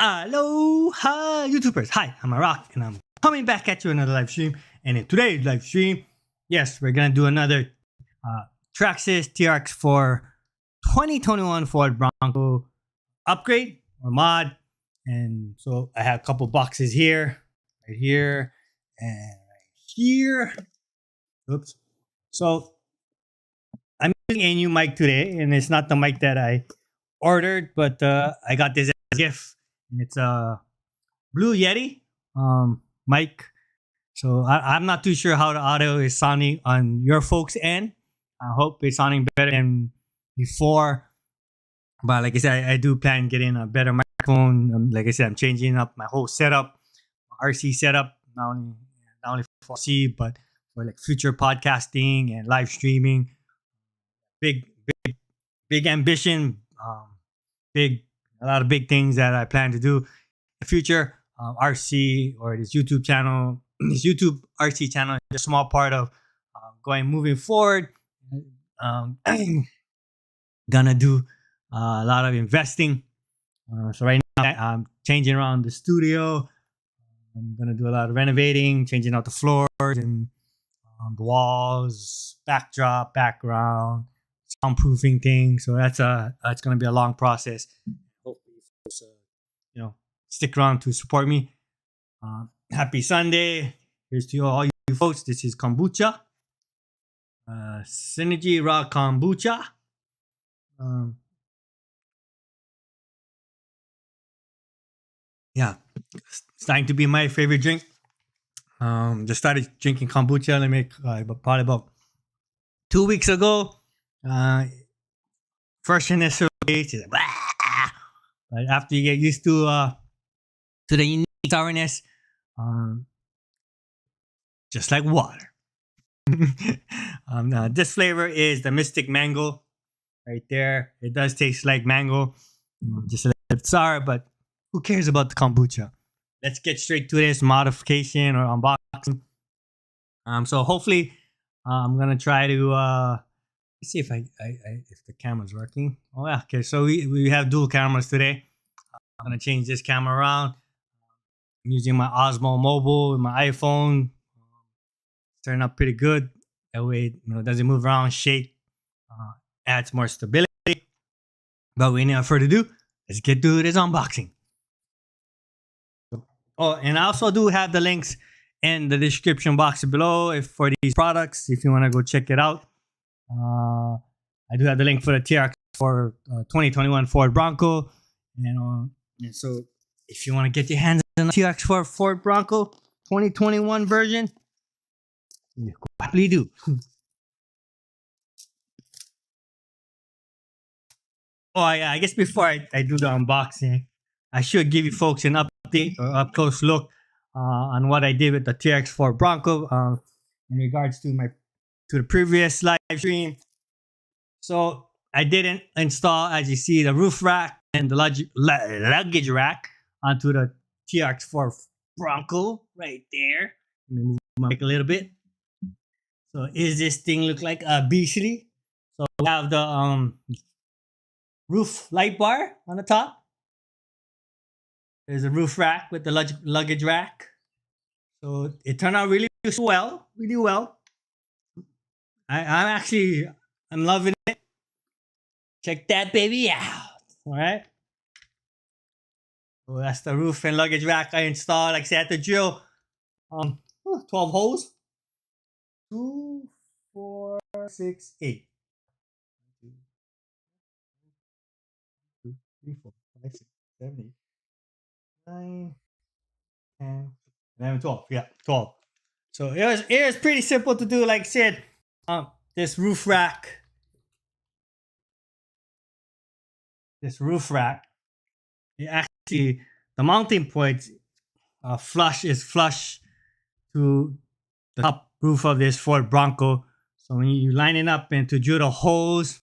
Aloha, YouTubers. Hi, I'm Rock, and I'm coming back at you another live stream. And in today's live stream, yes, we're gonna do another Traxxas TRX4 2021 Ford Bronco upgrade or mod. And so I have a couple boxes here, right here, and right here. Oops. So I'm using a new mic today, and it's not the mic that I ordered, but I got this as a gift, and it's a Blue Yeti mic. So I'm not too sure how the audio is sounding on your folks' end. I hope it's sounding better than before. But like I said, I do plan on getting a better microphone. Like I said, I'm changing up my whole setup, RC setup, not only for RC, but for like future podcasting and live streaming. Big ambition, a lot of big things that I plan to do in the future. RC or this YouTube channel, this YouTube RC channel is a small part of moving forward. Gonna do a lot of investing. So right now I'm changing around the studio. I'm gonna do a lot of renovating, changing out the floors and the walls, backdrop, background, soundproofing things. So that's gonna be a long process. Hopefully, folks, stick around to support me. Happy Sunday. Here's to all you folks. This is kombucha. Synergy Raw Kombucha. Yeah, starting to be my favorite drink. Just started drinking kombucha. Probably about 2 weeks ago. First initial taste is like, but after you get used to the unique sourness, just like water. This flavor is the Mystic Mango, right there. It does taste like mango, just a little bit sour, but who cares about the kombucha? Let's get straight to this modification or unboxing. So hopefully, I'm gonna try to let's see if if the camera's working. Oh yeah, okay. So we have dual cameras today. I'm gonna change this camera around. I'm using my Osmo Mobile with my iPhone. Turn up pretty good. That way, it doesn't move around, shake, adds more stability. But without further ado, let's get to this unboxing. Oh, and I also do have the links in the description box below for these products, if you want to go check it out. I do have the link for the TRX4 2021 Ford Bronco. And so if you want to get your hands on the TRX4 Ford Bronco 2021 version, you happily do. Oh, yeah, I guess before I do the unboxing, I should give you folks an update or up close look on what I did with the TRX4 Bronco in regards to the previous live stream. So I didn't install, as you see, the roof rack and the luggage rack onto the TRX4 Bronco right there. Let me move my mic a little bit. So is this thing look like a beastly? So we have the roof light bar on the top. There's a roof rack with the luggage rack. So it turned out really well. I'm loving it. Check that baby out. All right. So that's the roof and luggage rack I installed. Like I said, I had to drill 12 holes. 2, 4, 6, 8. 2, 3, 4, 5, 6, 7, 8, 9, 10, 11, 12. Yeah, 12. So it was pretty simple to do. Like I said, this roof rack, it actually, the mounting point is flush to the top roof of this Ford Bronco. So when you line it up and to drill the holes,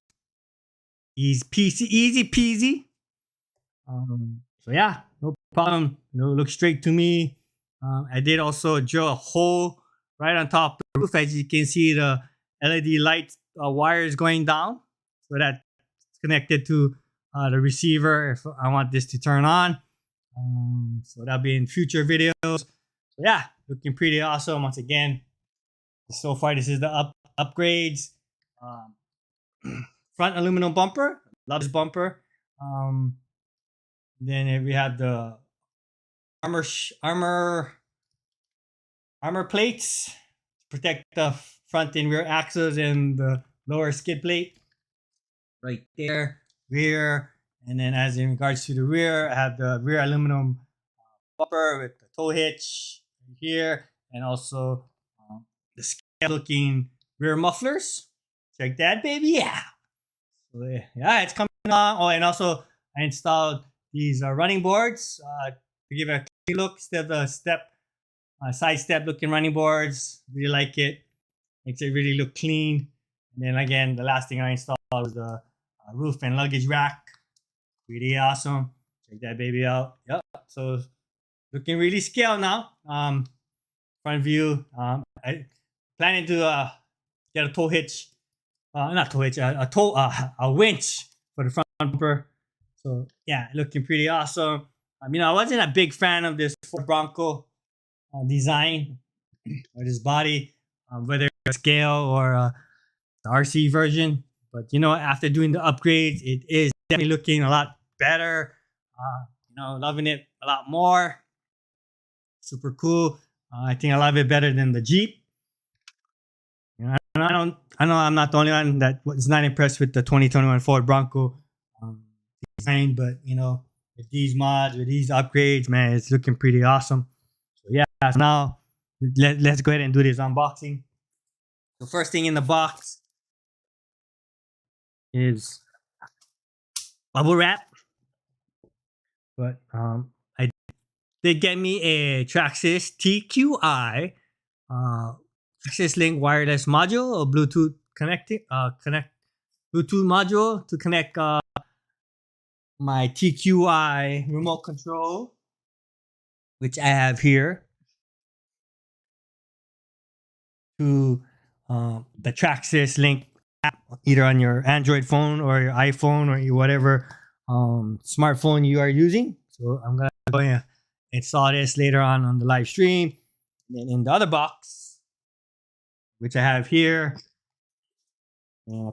easy peasy. So yeah, no problem. Look straight to me. I did also drill a hole right on top of the roof. As you can see, the LED light wires going down. So that's connected to the receiver if I want this to turn on. So that'll be in future videos. So yeah, looking pretty awesome once again. So far, this is the upgrades. Um, Front aluminum bumper. Love this bumper. Um, then we have the armor plates to protect the front and rear axles and the lower skid plate right there. Rear, and then as in regards to the rear, I have the rear aluminum bumper with the tow hitch here, and also the scale looking rear mufflers. Check that, baby. Yeah. So, yeah, it's coming on. Oh, and also I installed these running boards to give it a clean look instead of the side step looking running boards. Really like it. Makes it really look clean. And then again, the last thing I installed was the roof and luggage rack. Pretty awesome. Check that baby out. Yep. So looking really scale now. Front view. I planning to get a tow hitch. Not tow hitch. A winch for the front bumper. So yeah, looking pretty awesome. I wasn't a big fan of this Ford Bronco design or this body, whether it's scale or the RC version. But after doing the upgrades, it is definitely looking a lot better. Loving it a lot more. Super cool. I think I love it better than the Jeep. I know I'm not the only one that was not impressed with the 2021 Ford Bronco design, but with these mods, with these upgrades, man, it's looking pretty awesome. So yeah, so now let's go ahead and do this unboxing. The first thing in the box is bubble wrap, but I did get me a Traxxas TQI Traxxas Link wireless module or Bluetooth Bluetooth module to connect my TQI remote control, which I have here, to the Traxxas Link app, either on your Android phone or your iPhone or whatever smartphone you are using. So I'm gonna go and install this later on the live stream. And then in the other box, which I have here,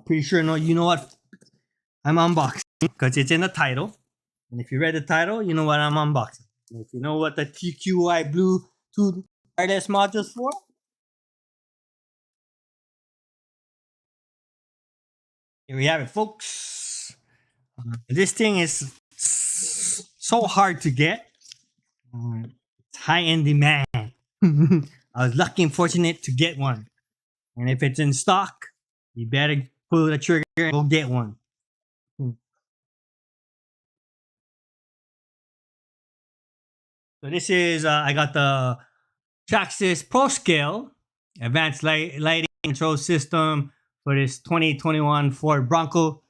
pretty sure you know what I'm unboxing because it's in the title. And if you read the title, you know what I'm unboxing. And if you know what the TQI Bluetooth wireless modules for, here we have it, folks. This thing is so hard to get. It's high in demand. I was lucky and fortunate to get one. And if it's in stock, you better pull the trigger and go get one. So this is, I got the Traxxas Pro Scale Advanced Lighting Control System for this 2021 Ford Bronco.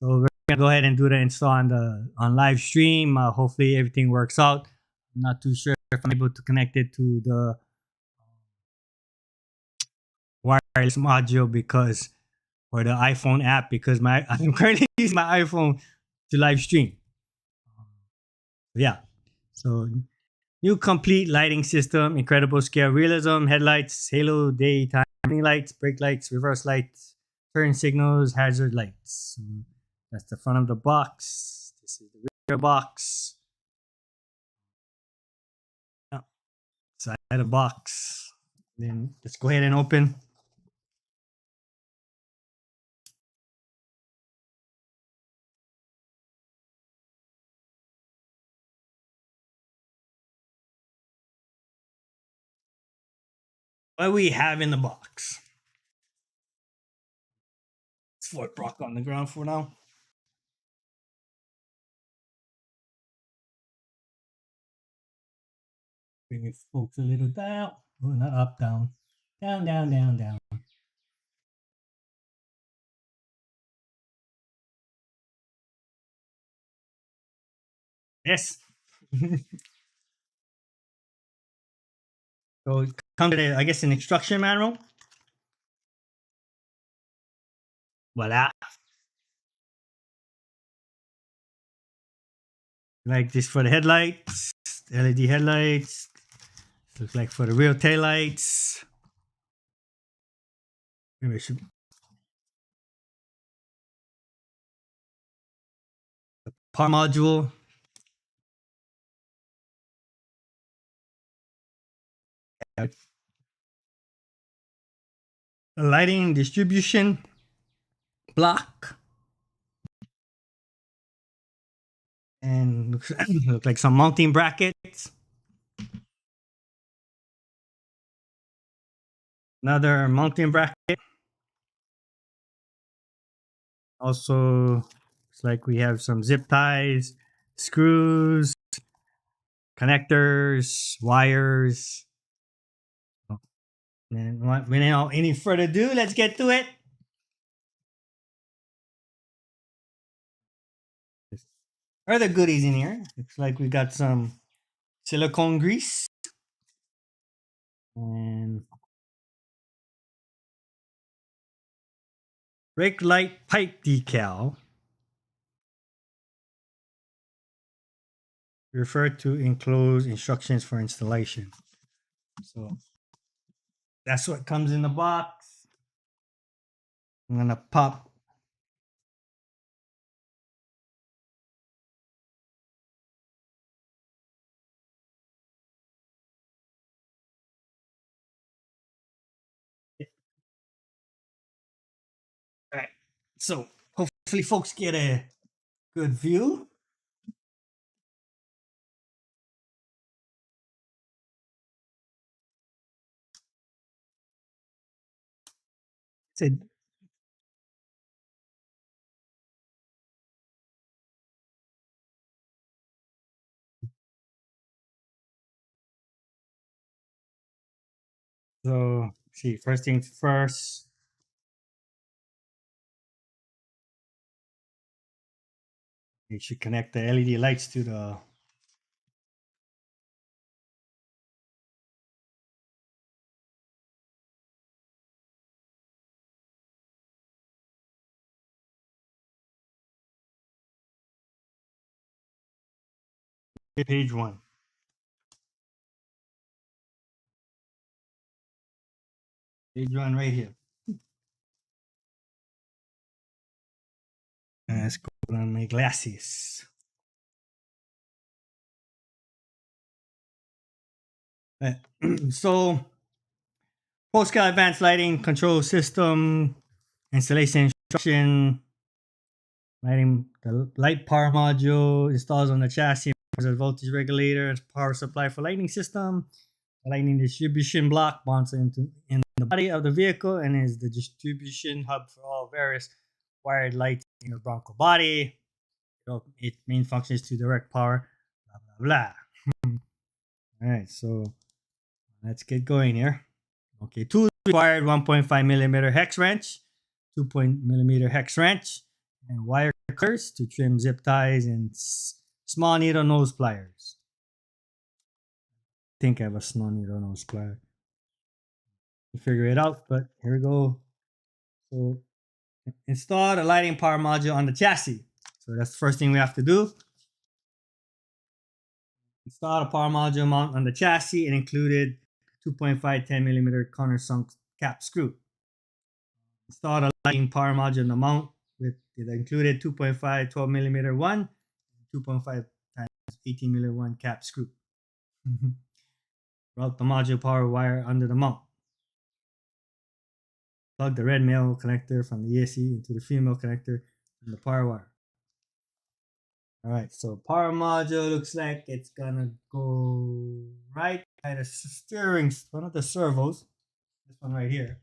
So we're gonna go ahead and do the install on live stream. Hopefully everything works out. I'm not too sure if I'm able to connect it to the wireless module or the iPhone app because I'm currently using my iPhone to live stream. Yeah. So new complete lighting system, incredible scale realism, headlights, halo, daytime lights, brake lights, reverse lights, turn signals, hazard lights. That's the front of the box. This is the rear box. Side of the box. Then let's go ahead and open. What we have in the box. It's Ford Bronco on the ground for now. Bring it folks a little down. Oh, not up, down. Down, down, down, down. Yes. So it comes with, I guess, an instruction manual. Voila. Like this for the headlights, LED headlights. Looks like for the rear taillights. Maybe I should power module. A lighting distribution block. And looks like some mounting brackets. Another mounting bracket. Also, looks like we have some zip ties, screws, connectors, wires. And without any further ado, let's get to it. Other goodies in here. Looks like we got some silicone grease and brake light pipe decal. Refer to enclosed instructions for installation. So that's what comes in the box. I'm gonna pop it. All right. So hopefully folks get a good view. So see, first things first. You should connect the LED lights to the page one. Page one right here. And let's go on my glasses. So Postcard Advanced Lighting Control System installation instruction. Lighting the light power module installs on the chassis as a voltage regulator and power supply for lighting system. The lighting distribution block mounts into in the body of the vehicle and is the distribution hub for all various wired lights in your Bronco body. Its main function is to direct power. Blah blah blah. All right, so let's get going here. Okay, tools required: 1.5 millimeter hex wrench, 2 millimeter hex wrench, and wire cutters to trim zip ties and small needle nose pliers. I think I have a small needle nose plier to figure it out, but here we go. So install the lighting power module on the chassis. So that's the first thing we have to do. Install the power module mount on the chassis. It included 2.5 10 millimeter countersunk cap screw. Install the lighting power module on the mount with the included 2.5 12 millimeter one, 2.5 times 18 millimeter one cap screw. Route the module power wire under the mount. Plug the red male connector from the ESC into the female connector from the power wire. All right, so power module looks like it's gonna go right by the steering, one of the servos. This one right here.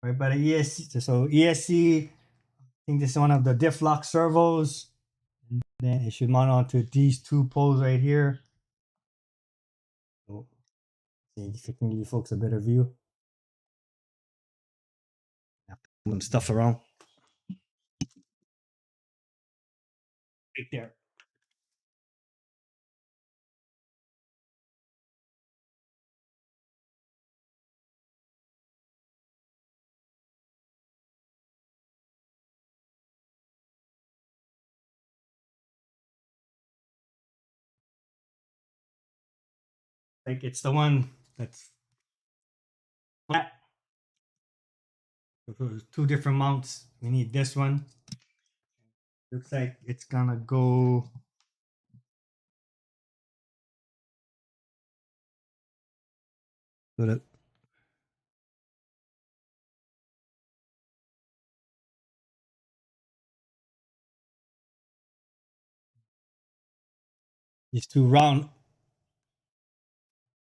Right by the ESC. So ESC, I think this is one of the diff lock servos. And then it should mount onto these two poles right here. So, see if it can give you folks a better view. Have to move stuff around. Right there. Like it's the one that's flat. If it was two different mounts, we need this one. Looks like it's gonna go. So that these two round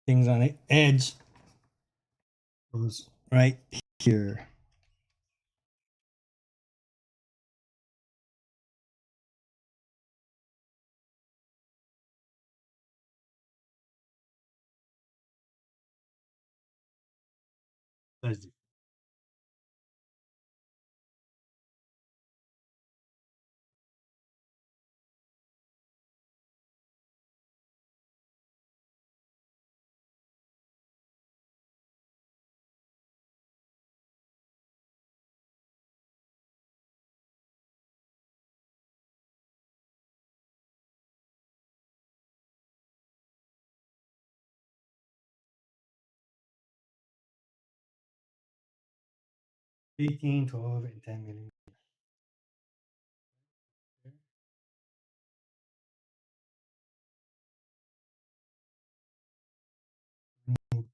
things on the edge goes right here. Let's do 18, 12, and 10 millimeters.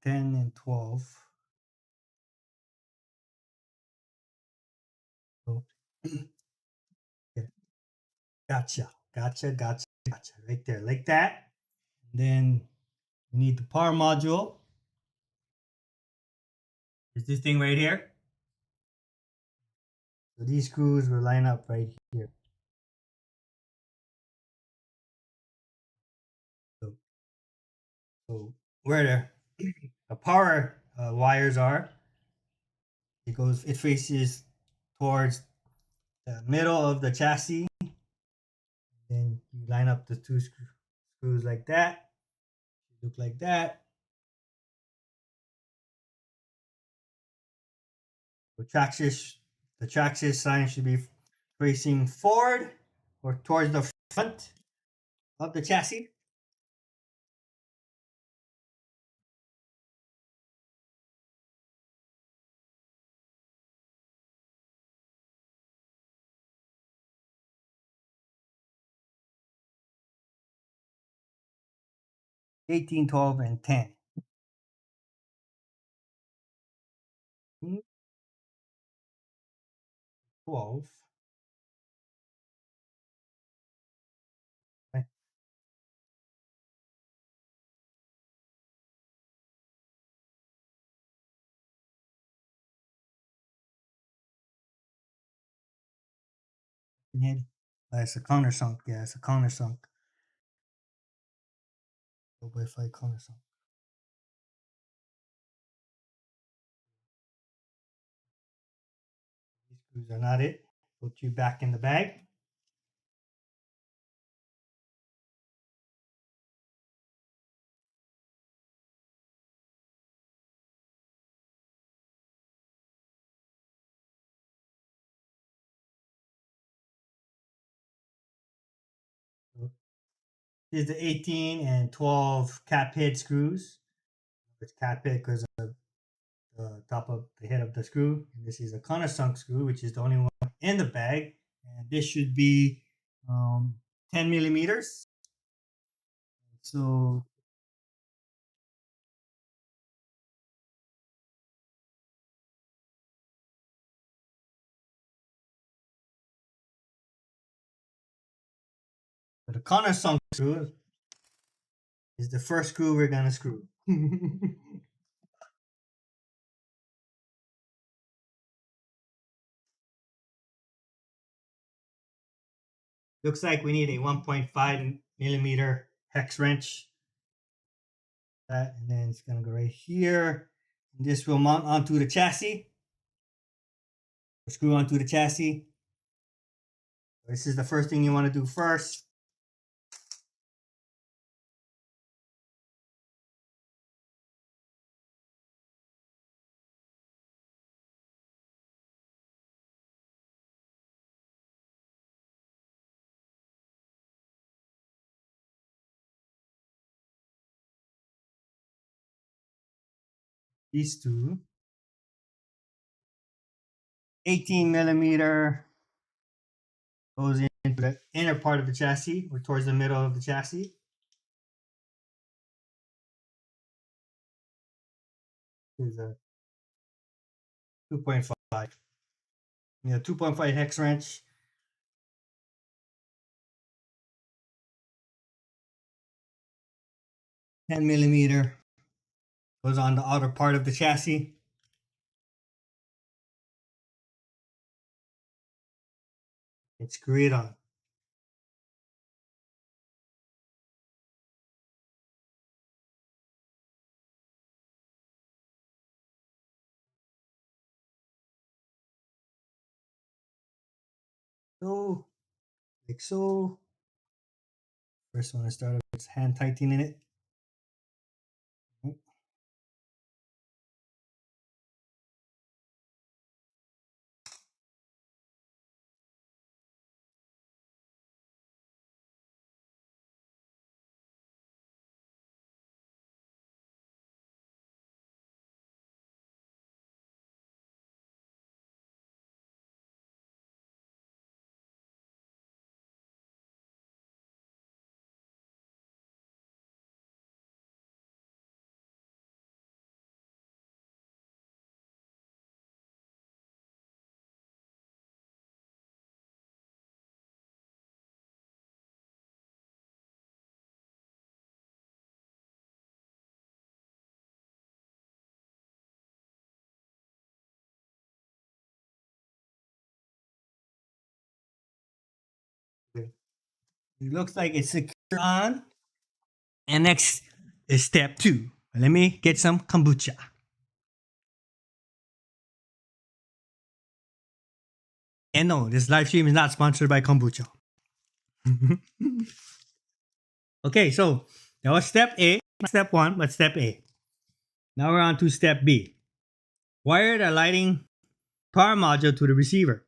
10 and 12. So, yeah, gotcha. Right there, like that. And then you need the power module. There's this thing right here. So these screws will line up right here. So, so where the power wires are, it faces towards the middle of the chassis. Then you line up the two screws like that. Look like that. The Traxxas sign should be facing forward or towards the front of the chassis. 18, 12, and 10. 12. Right. It's a countersunk. Yeah, it's a countersunk. Go by 5 countersunk. These screws are not it. Put you back in the bag. Here's the 18 and 12 cap head screws. It's cap head because of the top of the head of the screw. And this is a countersunk screw, which is the only one in the bag. And this should be 10 millimeters. So the countersunk screw is the first screw we're gonna screw. Looks like we need a 1.5 millimeter hex wrench. That, and then it's gonna go right here. And this will mount onto the chassis. Screw onto the chassis. This is the first thing you want to do first. these two. 18 millimeter goes into the inner part of the chassis or towards the middle of the chassis. Here's a 2.5. Yeah, 2.5 hex wrench. Ten millimeter goes on the outer part of the chassis. And screw it on. So, like so. First one to start off with hand tightening it. It looks like it's secure on. And next is step 2. Let me get some kombucha. And no, this live stream is not sponsored by kombucha. Okay, so that was step A, not step 1, but step A. Now we're on to step B. Wire the lighting power module to the receiver.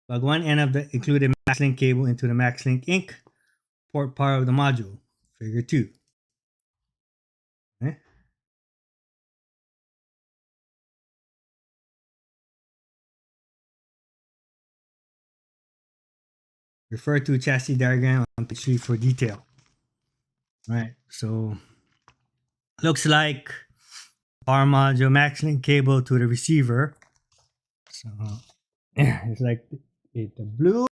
Plug one end of the included MaxLink cable into the MaxLink Inc. port part of the module. Figure 2. Okay. Refer to chassis diagram on page 3 for detail. All right, so looks like power module MaxLink cable to the receiver. So it's like the blue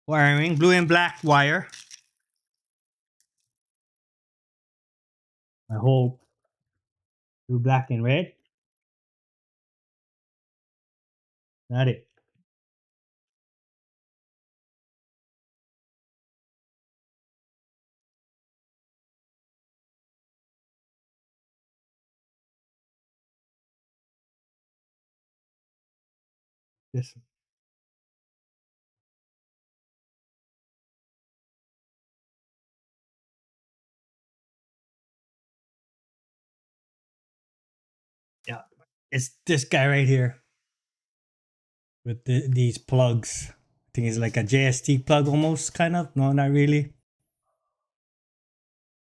wiring, blue and black wire. I hope blue, black, and red. Got it. This. Yeah, it's this guy right here with these plugs. I think it's like a JST plug almost, kind of. No, not really.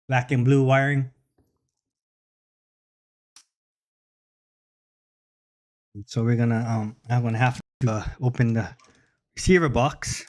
Black and blue wiring. So we're gonna I'm gonna have to open the receiver box.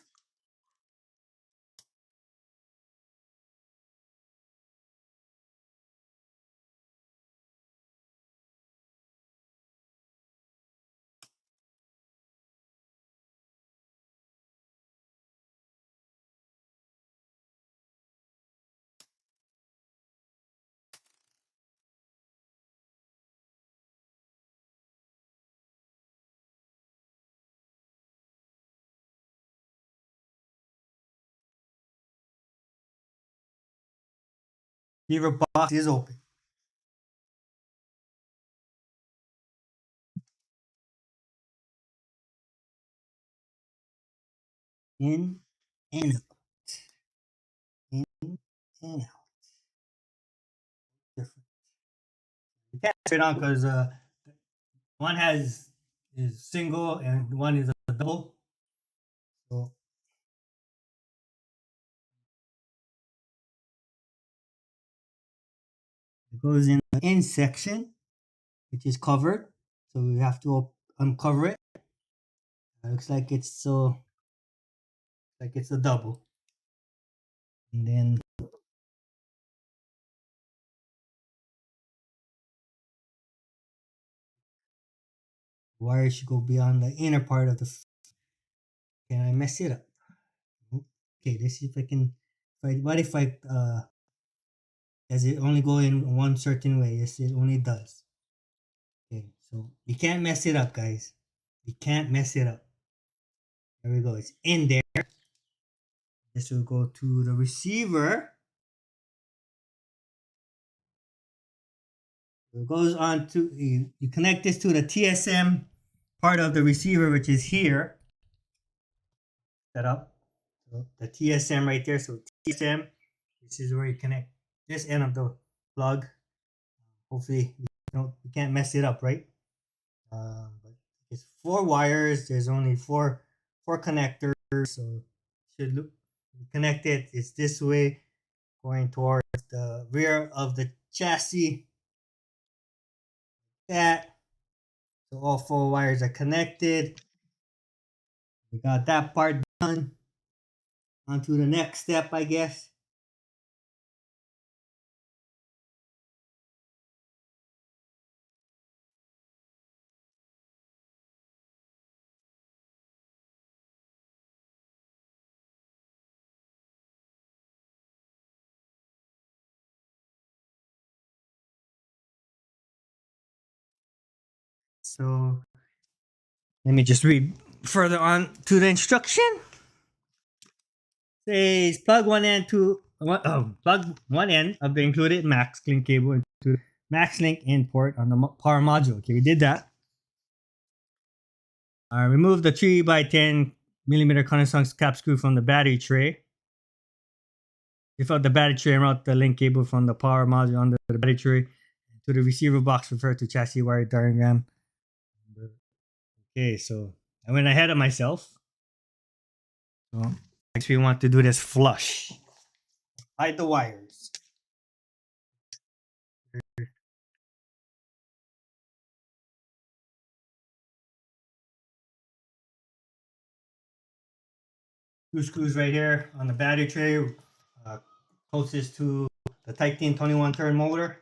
Receiver box is open. In and out. In and out. Different. You can't fit on because one is single and one is a double. So goes in the in section, which is covered. So we have to uncover it. Looks like it's a double. And then wire should go beyond the inner part of the. Can I mess it up? Okay, let's see if I can. What if I does it only go in one certain way? Yes, it only does. Okay, so you can't mess it up, guys. You can't mess it up. There we go. It's in there. This will go to the receiver. It goes on to you connect this to the TSM part of the receiver, which is here. Set up. So the TSM right there. So TSM, this is where you connect this end of the plug. Hopefully you can't mess it up, right? But it's 4 wires. There's only four connectors, so should look connect it. It's this way, going towards the rear of the chassis. That so all 4 wires are connected. We got that part done. On to the next step, I guess. So let me just read further on to the instruction. Says plug plug one end of the included max link cable into the max link in port on the power module. Okay, we did that. Remove the 3x10mm Renaissance cap screw from the battery tray. Lift out the battery tray and route the link cable from the power module under the battery tray to the receiver box referred to chassis wire diagram. Okay, so I went ahead of myself. So next we want to do this flush. Hide the wires. Two screws right here on the battery tray, closest to the Titan 21 turn motor.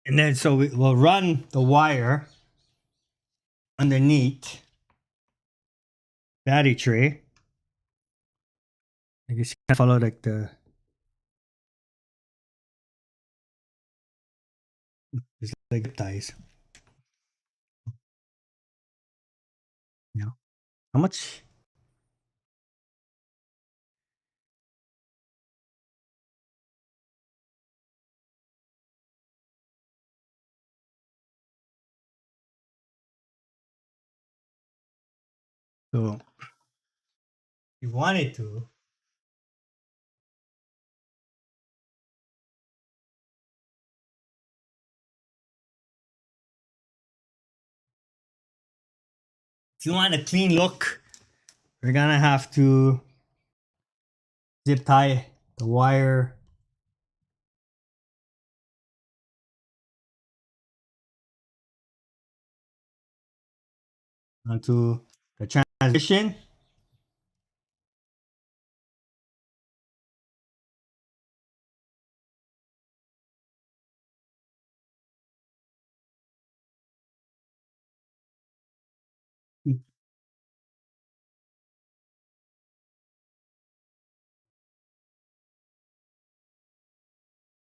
And then so we'll run the wire underneath battery tray. I guess you can follow like the it's like ties. Yeah. How much? So if you wanted to, if you want a clean look, we're gonna have to zip tie the wire onto the transmission.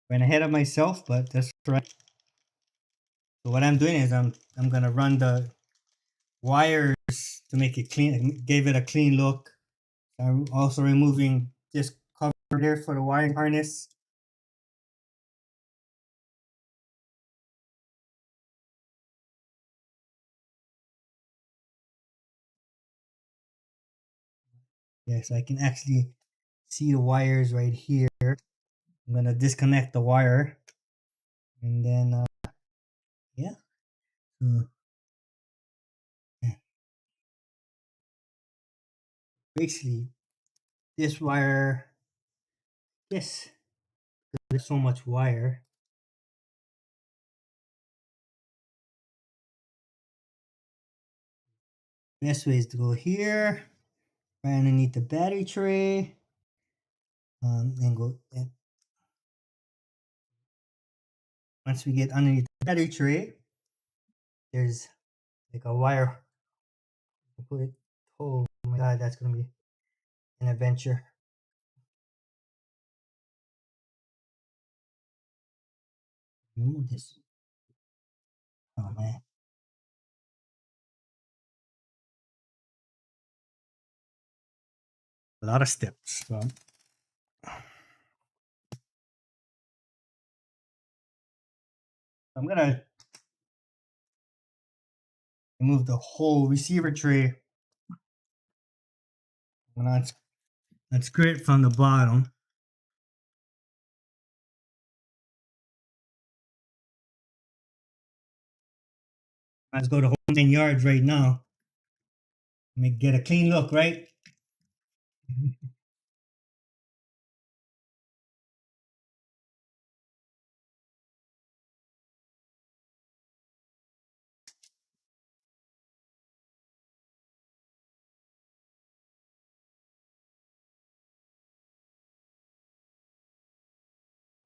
Went ahead of myself, but that's right. So what I'm doing is I'm gonna run the wires to make it clean, give it a clean look. I'm also removing this cover here for the wiring harness. Yes, I can actually see the wires right here. I'm gonna disconnect the wire, and then yeah. So, yeah. Basically, this wire. Yes, there's so much wire. Best way is to go here, right underneath the battery tray, and go. And once we get underneath the battery tray, there's like a wire. Put it. Oh my god, that's gonna be an adventure. Remove this. Oh man, a lot of steps. So I'm gonna remove the whole receiver tray. Let's grit from the bottom. Let's go to whole 10 yards right now. Let me get a clean look, right?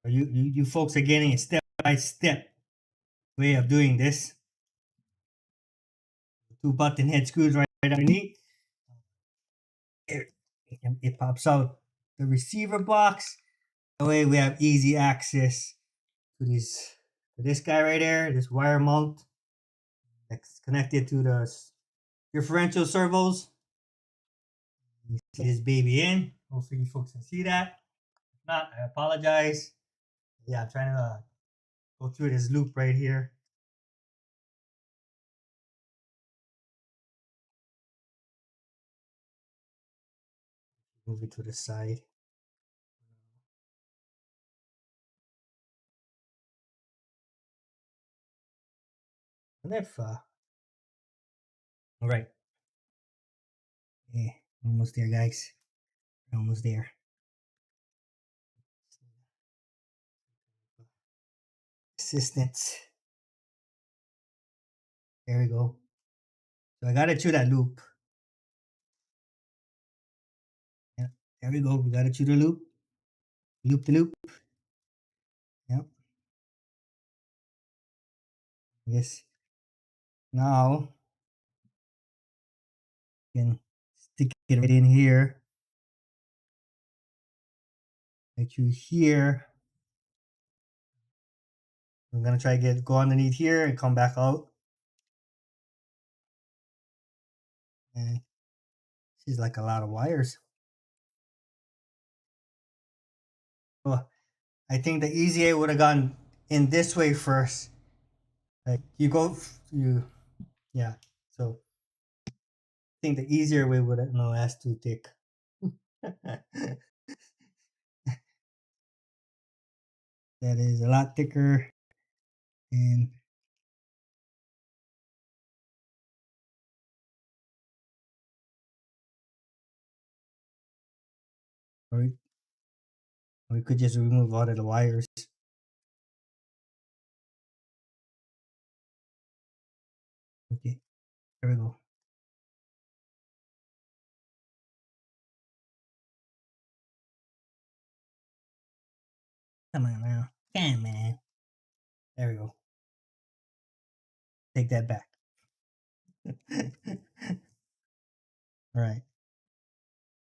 You folks are getting a step by step way of doing this. Two button head screws right underneath. It pops out the receiver box. That way we have easy access to this guy right there, this wire mount that's connected to the differential servos. You see this baby in. Hopefully you folks can see that. If not, I apologize. Yeah, I'm trying to go through this loop right here. Move it to the side. And if all right. Yeah, almost there, guys. Almost there. Assistance. There we go. So I got it through that loop. Yeah, there we go. We got it through the loop. Loop the loop. Yep. Yes. Now you can stick it right in here. Right through here. I'm gonna try to go underneath here and come back out. And this is like a lot of wires. Well, I think the easier would have gone in this way first. Like yeah. So I think the easier way would have, no, that's too thick. That is a lot thicker. And or we could just remove all of the wires. Okay, there we go. Come on now. Come on, man. There we go. Take that back. All right.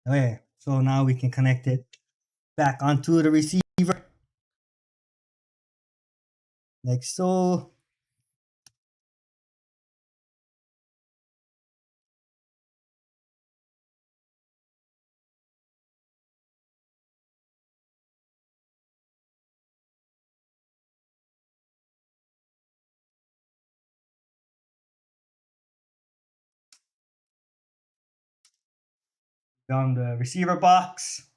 Okay, so now we can connect it back onto the receiver. Like so. Down the receiver box.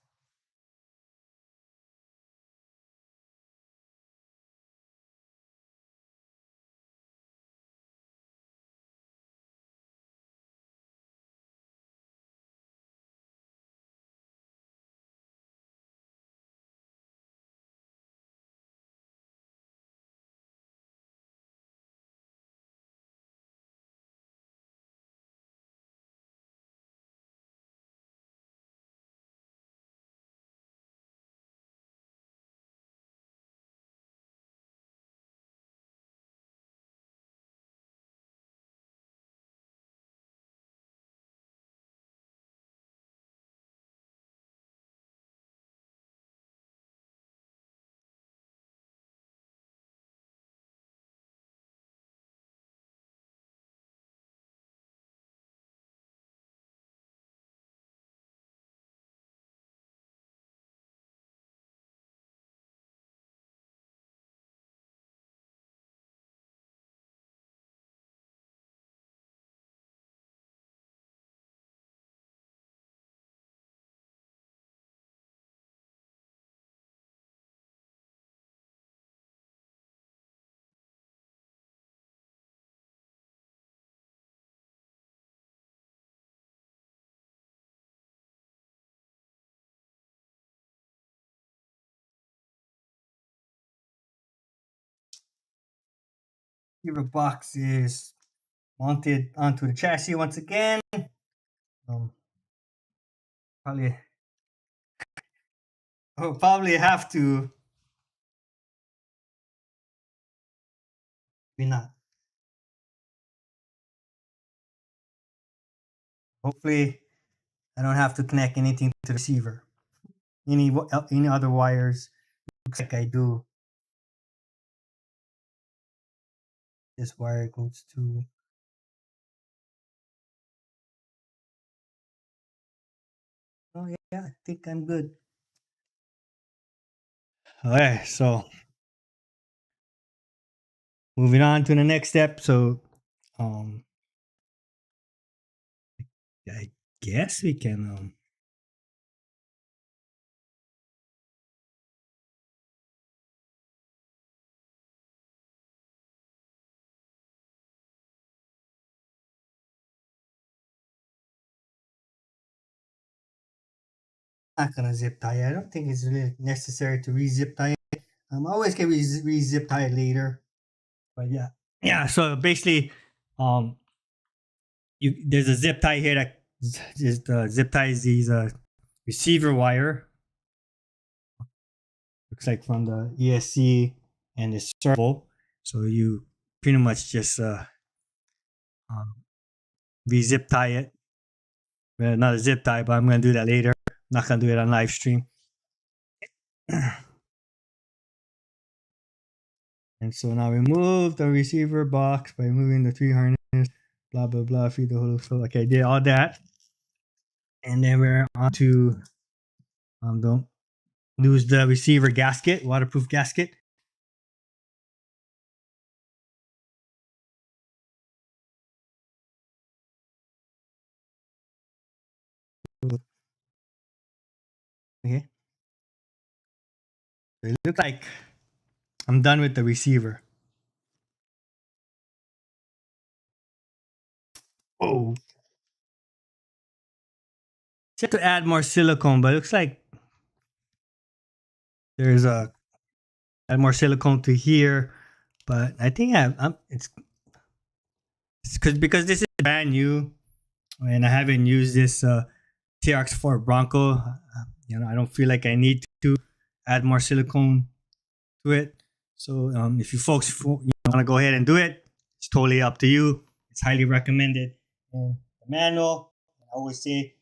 receiver box is mounted onto the chassis once again. Um, probably, I'll probably have to. Maybe not. Hopefully, I don't have to connect anything to the receiver. Any other wires? Looks like I do. This wire goes to. Oh yeah, I think I'm good. Okay, so moving on to the next step. So, um, I guess we can not gonna zip tie it. I don't think it's really necessary to re-zip tie it. I always get re-zip tie it later. But yeah, yeah. So basically, um, there's a zip tie here that is zip ties these receiver wire. Looks like from the ESC and the servo. So you pretty much just um, re-zip tie it. Well, not a zip tie, but I'm gonna do that later. I'm not gonna do it on live stream. And so now remove the receiver box by removing the three harness, blah, blah, blah, feed the whole, so okay, I did all that. And then we're on to, don't lose the receiver gasket, waterproof gasket. Okay. So it looks like I'm done with the receiver. Oh. Just to add more silicone, but it looks like there's a add more silicone to here. But I think it's because this is brand new and I haven't used this TRX4 Bronco. I don't feel like I need to add more silicone to it. So if you folks want to go ahead and do it, it's totally up to you. It's highly recommended. And the manual, I always say,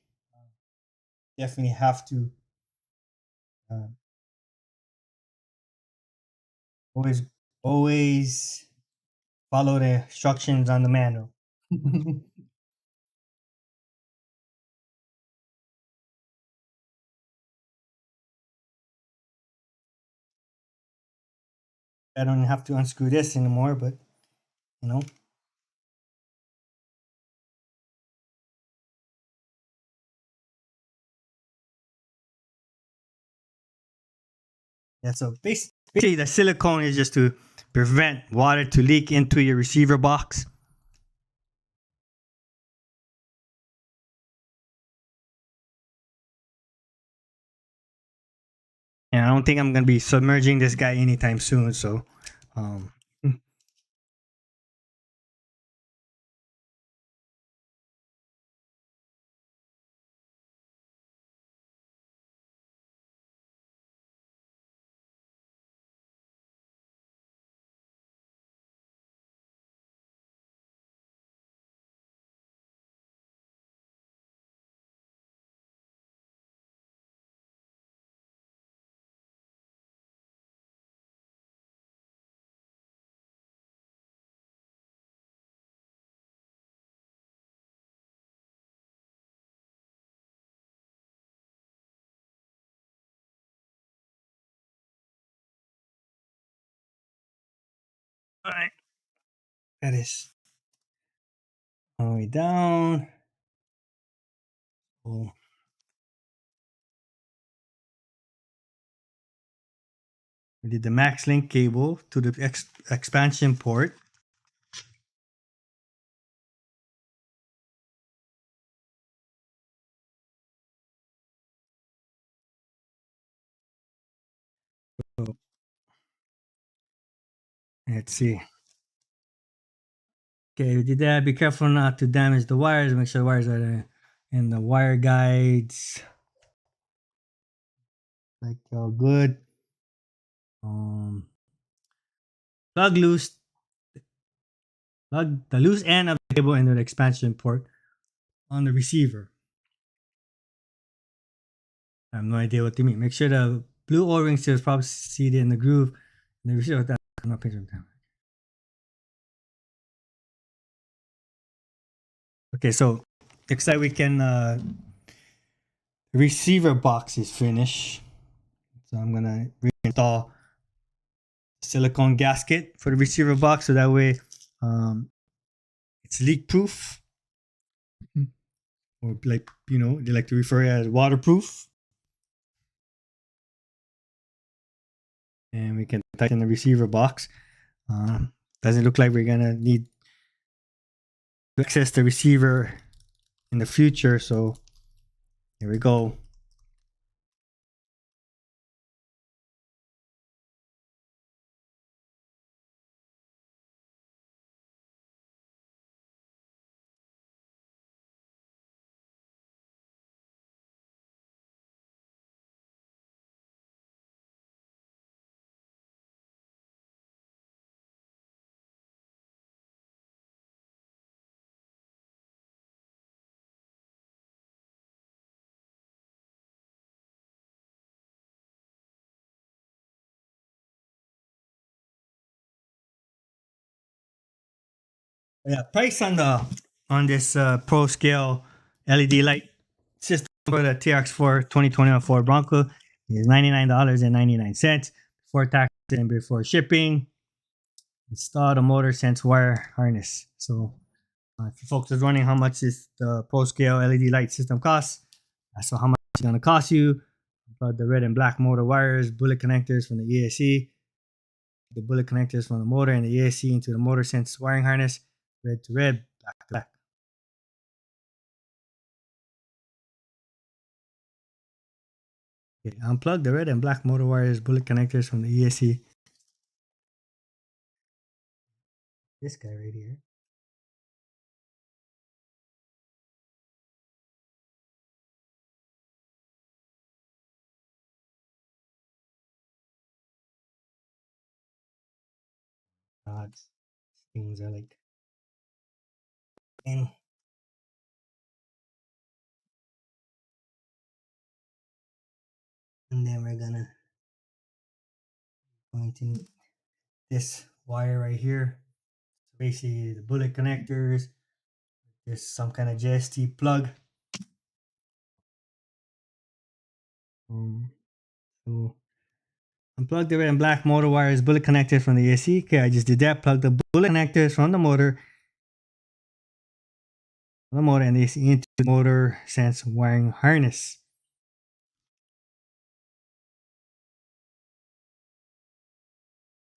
definitely have to uh, always always follow the instructions on the manual. I don't have to unscrew this anymore, but you know. Yeah, so basically the silicone is just to prevent water to leak into your receiver box. And I don't think I'm gonna be submerging this guy anytime soon. So, um, all right, that is all the way down. Oh, we did the max link cable to the expansion port. So, let's see. Okay, we did that. Be careful not to damage the wires. Make sure the wires are there. And the wire guides, like all good. Plug loose, plug the loose end of the cable into the expansion port on the receiver. I have no idea what they mean. Make sure the blue O-ring still is probably seated in the groove. And the receiver, that I'm not picture them. Okay, so looks like we can receiver box is finished. So I'm gonna reinstall silicone gasket for the receiver box so that way it's leak proof, or like they like to refer it as waterproof. And we can tighten the receiver box. Doesn't look like we're gonna need to access the receiver in the future, so here we go. Yeah, price on this Pro Scale LED light system for the TRX4 2021 Ford Bronco is $99.99 before tax and before shipping. Install the motor sense wire harness. So if you folks are wondering how much is the Pro Scale LED light system costs, so how much it's gonna cost you. Plug the red and black motor wires, bullet connectors from the ESC, the bullet connectors from the motor and the ESC into the motor sense wiring harness, red to red, black to black. Okay, unplug the red and black motor wires, bullet connectors from the ESC. This guy right here. God, things are like. And then we're going to this wire right here. So basically, the bullet connectors. There's some kind of JST plug. So unplug the red and black motor wires, bullet connectors from the AC. Okay, I just did that. Plug the bullet connectors from the motor and the AC into the motor sense wiring harness.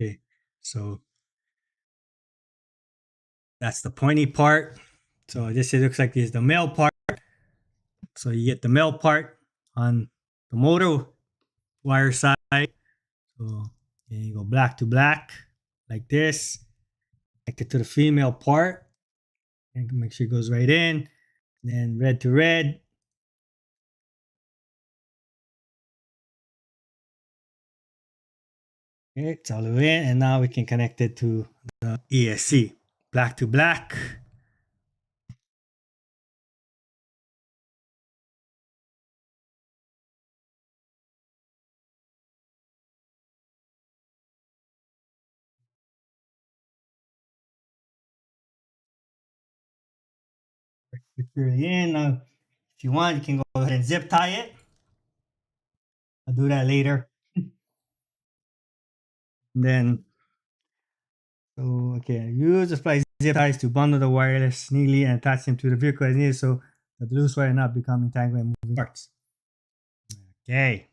Okay, so that's the pointy part. So this looks like this is the male part. So you get the male part on the motor wire side. So you go black to black like this. Connect it to the female part and make sure it goes right in. Then red to red. Okay, it's all the way in, and now we can connect it to the ESC. Black to black. Securely in. Now, if you want, you can go ahead and zip tie it. I'll do that later. And then, so okay, use the splice zip ties to bundle the wireless neatly and attach them to the vehicle as needed so that the loose wire not become entangled in moving parts. Okay.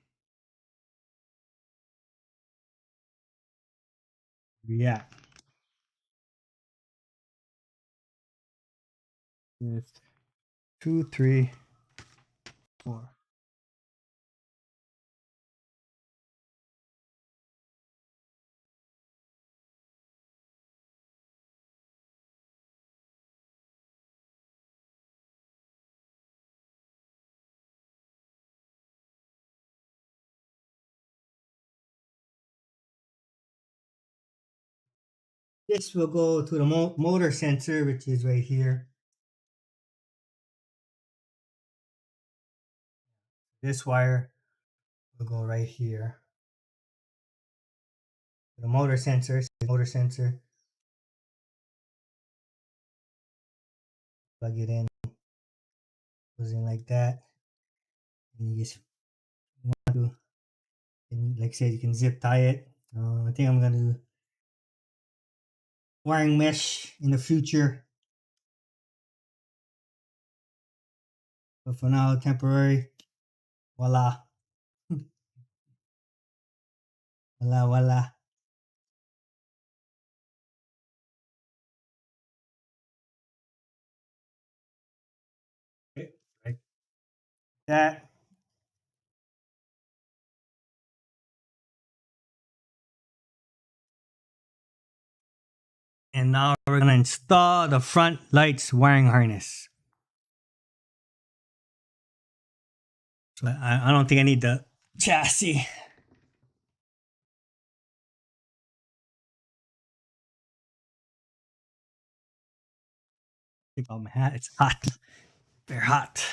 Yeah. 2, 3, 4. This will go to the motor sensor, which is right here. This wire will go right here. The motor sensor, plug it in, goes in like that. And you just want to, and like I said, you can zip tie it. I think I'm gonna do wiring mesh in the future, but for now, temporary. Voila, voila, voila. Okay, like that. And now we're gonna install the front lights wiring harness. So I don't think I need the chassis. Take off my hat. It's hot. Very hot.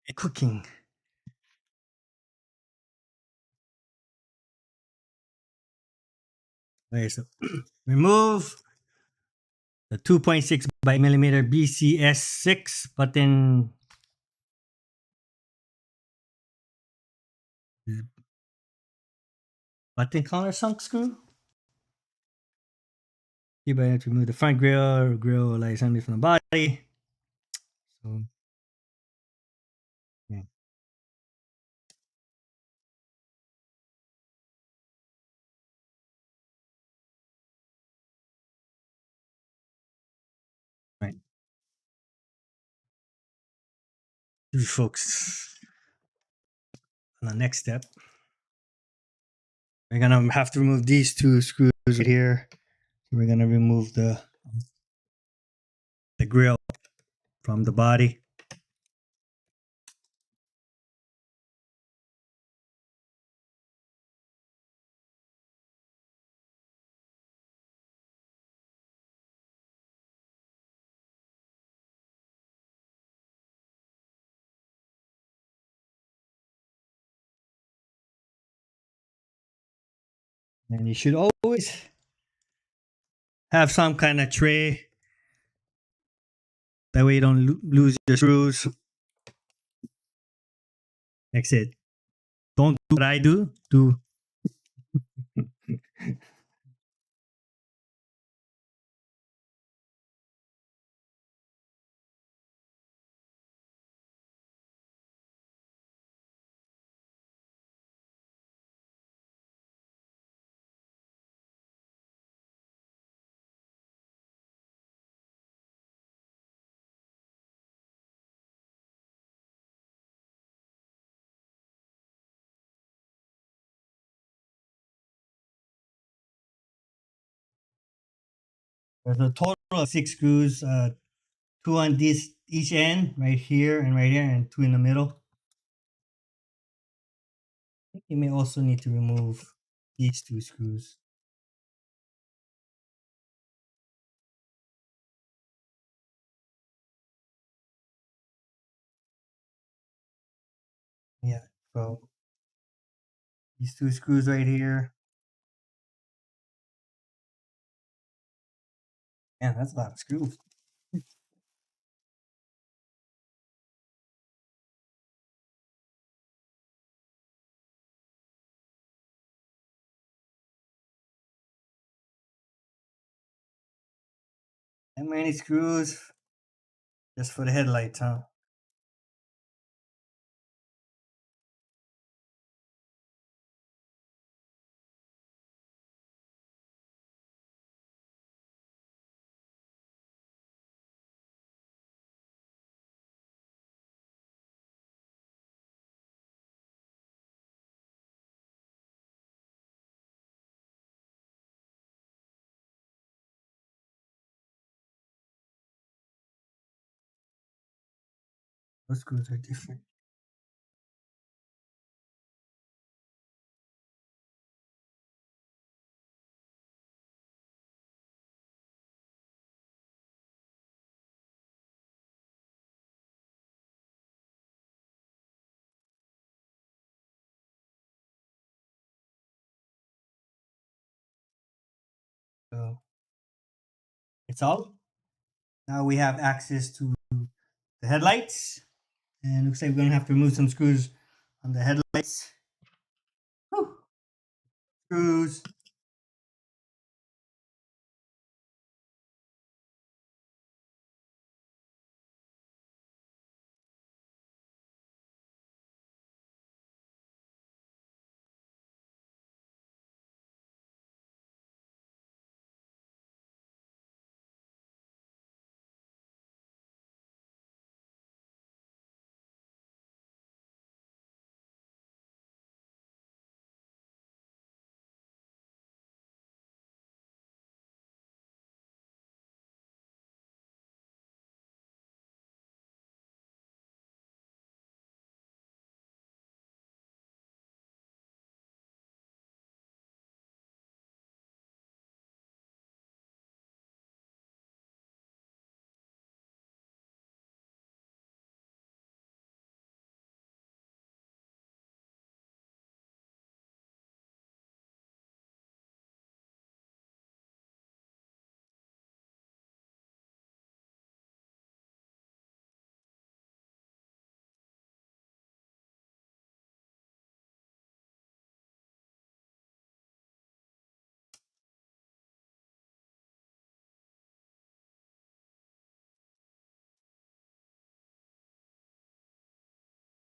It's cooking. Okay, so remove the 2.6 by millimeter BCS6 button. Button countersunk screw. You better to remove the front grill light assembly from the body. So yeah. Right. Folks, on the next step, we're gonna have to remove these two screws right here. We're gonna remove the grill from the body. And you should always have some kind of tray. That way you don't lose your screws. That's it. Don't do what I do. Do There's a total of 6 screws, 2 on this each end, right here, and 2 in the middle. I think you may also need to remove these 2 screws. Yeah, so these 2 screws right here. Yeah, that's a lot of screws. That many screws just for the headlights, huh? Those screws are different. It's out. Now we have access to the headlights. And looks like we're going to have to remove some screws on the headlights. Whew. Screws.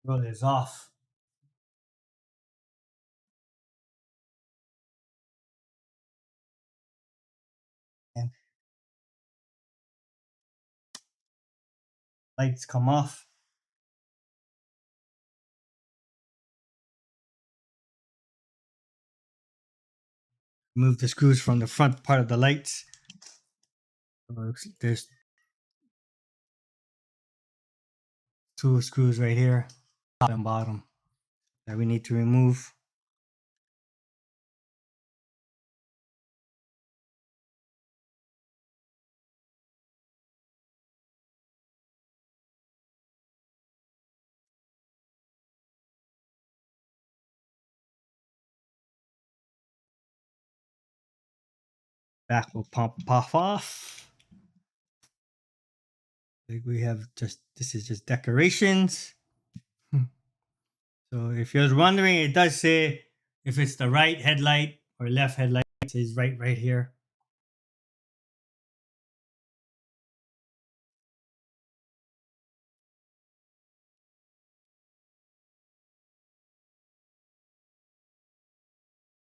Roll is off. And lights come off. Remove the screws from the front part of the lights. There's 2 screws right here, top and bottom, that we need to remove. Back will pop off. Like we have this is just decorations. So if you're wondering, it does say if it's the right headlight or left headlight. It says right here.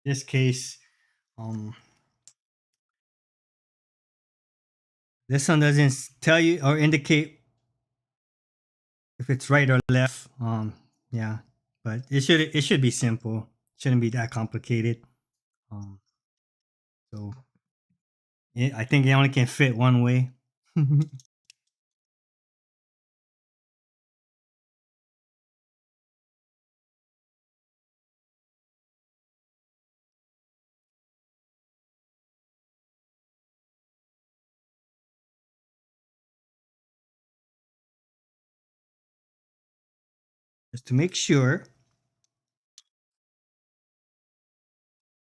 This case, this one doesn't tell you or indicate if it's right or left. Yeah, but it should be simple. Shouldn't be that complicated. So I think it only can fit one way. Just to make sure.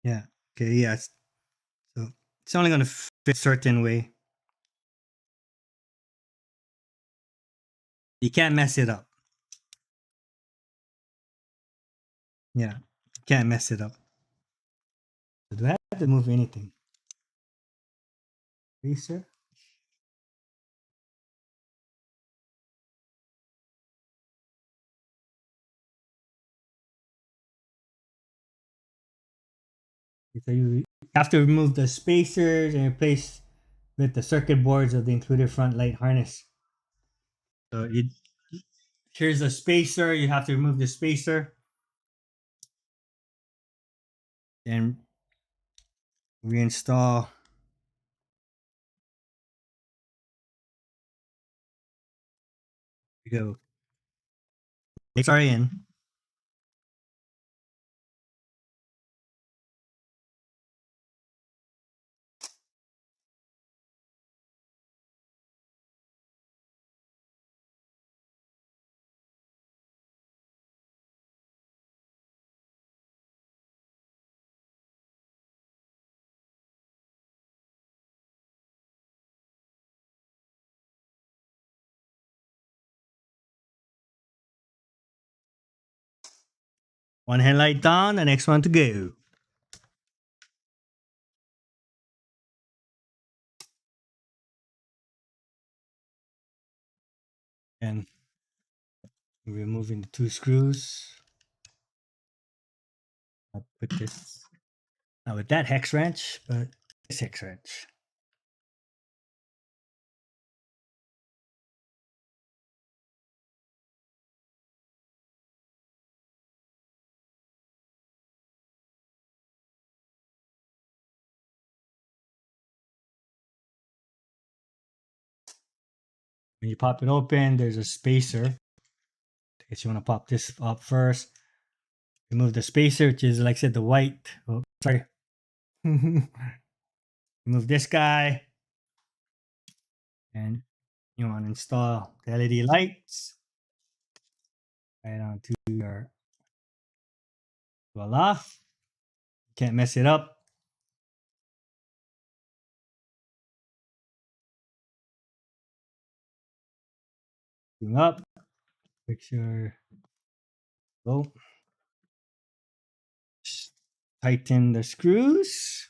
Yeah. Okay. Yes. So it's only going to fit a certain way. You can't mess it up. Yeah. Can't mess it up. So do I have to move anything? Please, sir? So you have to remove the spacers and replace with the circuit boards of the included front light harness. So here's a spacer. You have to remove the spacer and reinstall. We go. Lights are in. One headlight down, the next one to go. And removing the 2 screws. I'll put this, not with that hex wrench, but this hex wrench. When you pop it open, there's a spacer. I guess you want to pop this up first. Remove the spacer, which is, like I said, the white. Oh, sorry. Remove this guy. And you want to install the LED lights right onto your, voila. Can't mess it up. Bring up. Make sure. Go. Tighten the screws.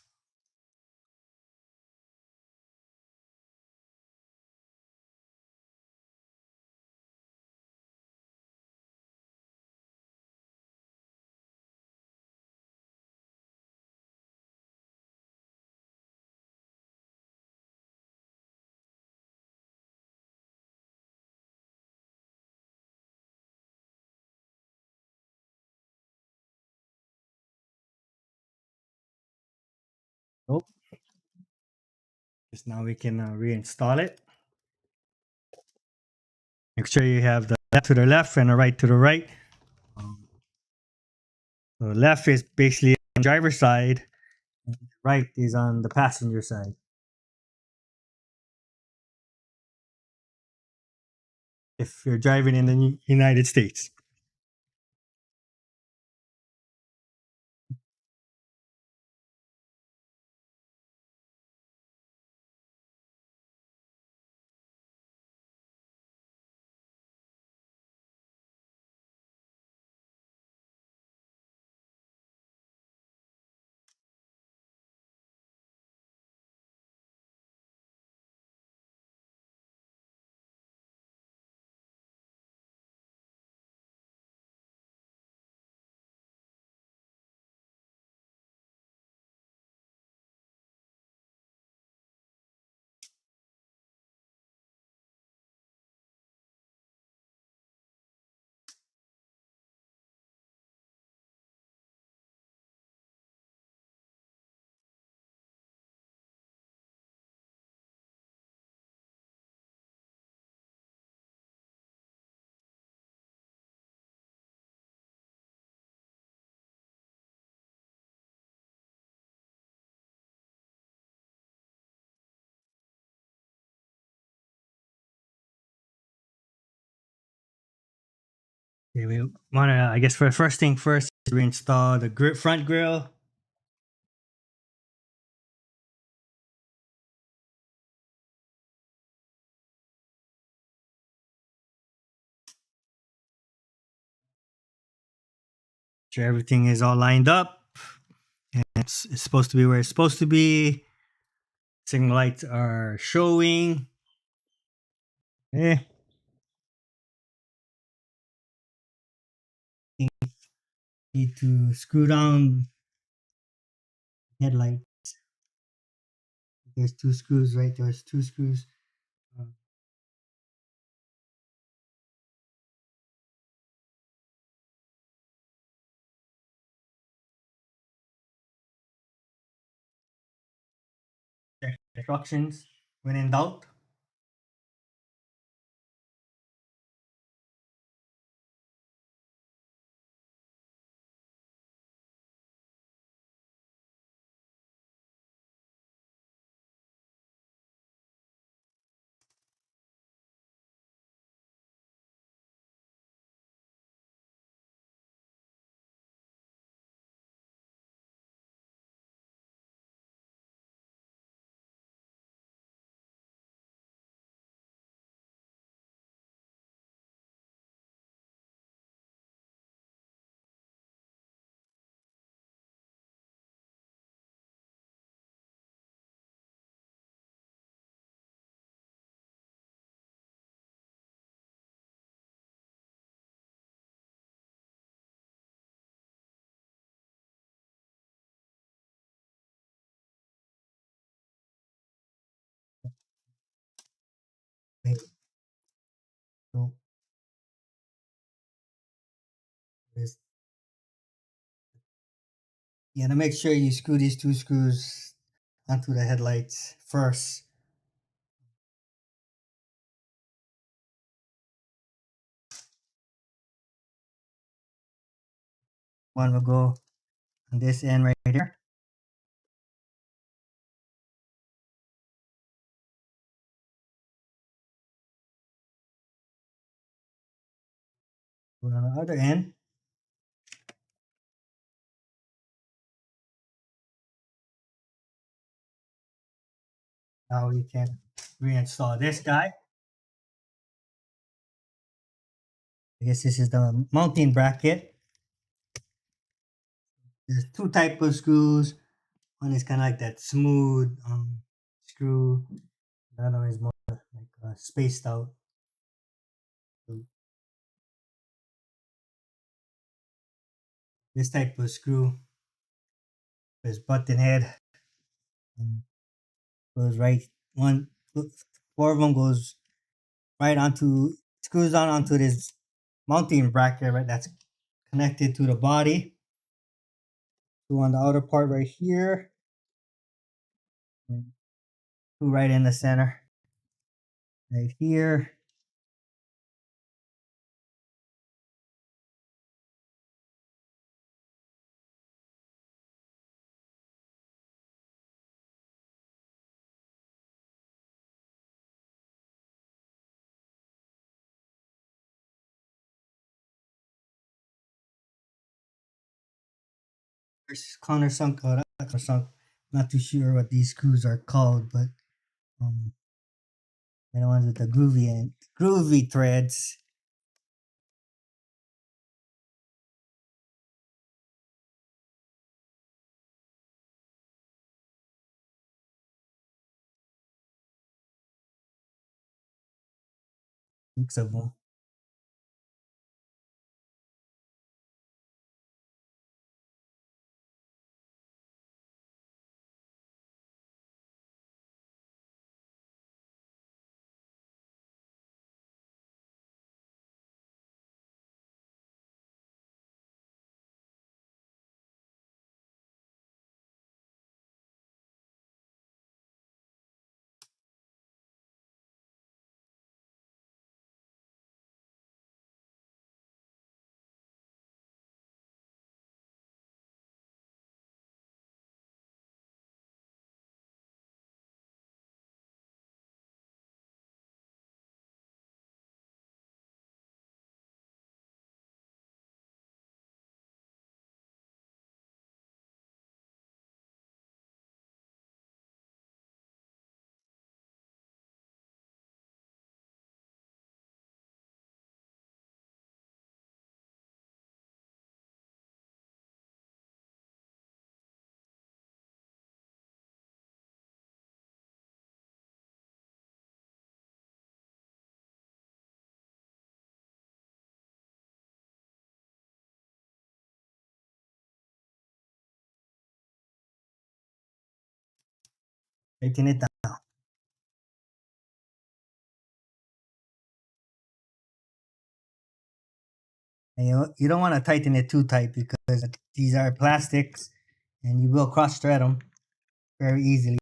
Oh, just now we can reinstall it. Make sure you have the left to the left and the right to the right. The left is basically on the driver's side, and the right is on the passenger side. If you're driving in the United States. Okay, we want to, I guess, for the first thing first, reinstall the front grill. Sure everything is all lined up. And it's supposed to be where it's supposed to be. Signal lights are showing. Okay. Need to screw down headlight. There's 2 screws, right? There's 2 screws. Check instructions when in doubt. Okay. So this, you gotta make sure you screw these two screws onto the headlights first. One will go on this end right here. Go on the other end. Now we can reinstall this guy. I guess this is the mounting bracket. There's two type of screws. One is kind of like that smooth screw. The other one is more like spaced out. So this type of screw is button head. Goes right one, four of them goes right onto, screws on onto this mounting bracket, right? That's connected to the body. Two on the outer part right here. And two right in the center. Right here. There's countersunk, countersunk. Not too sure what these screws are called, but um, the ones with the groovy threads. Mix of them. Tighten it down. And you don't want to tighten it too tight because these are plastics and you will cross thread them very easily.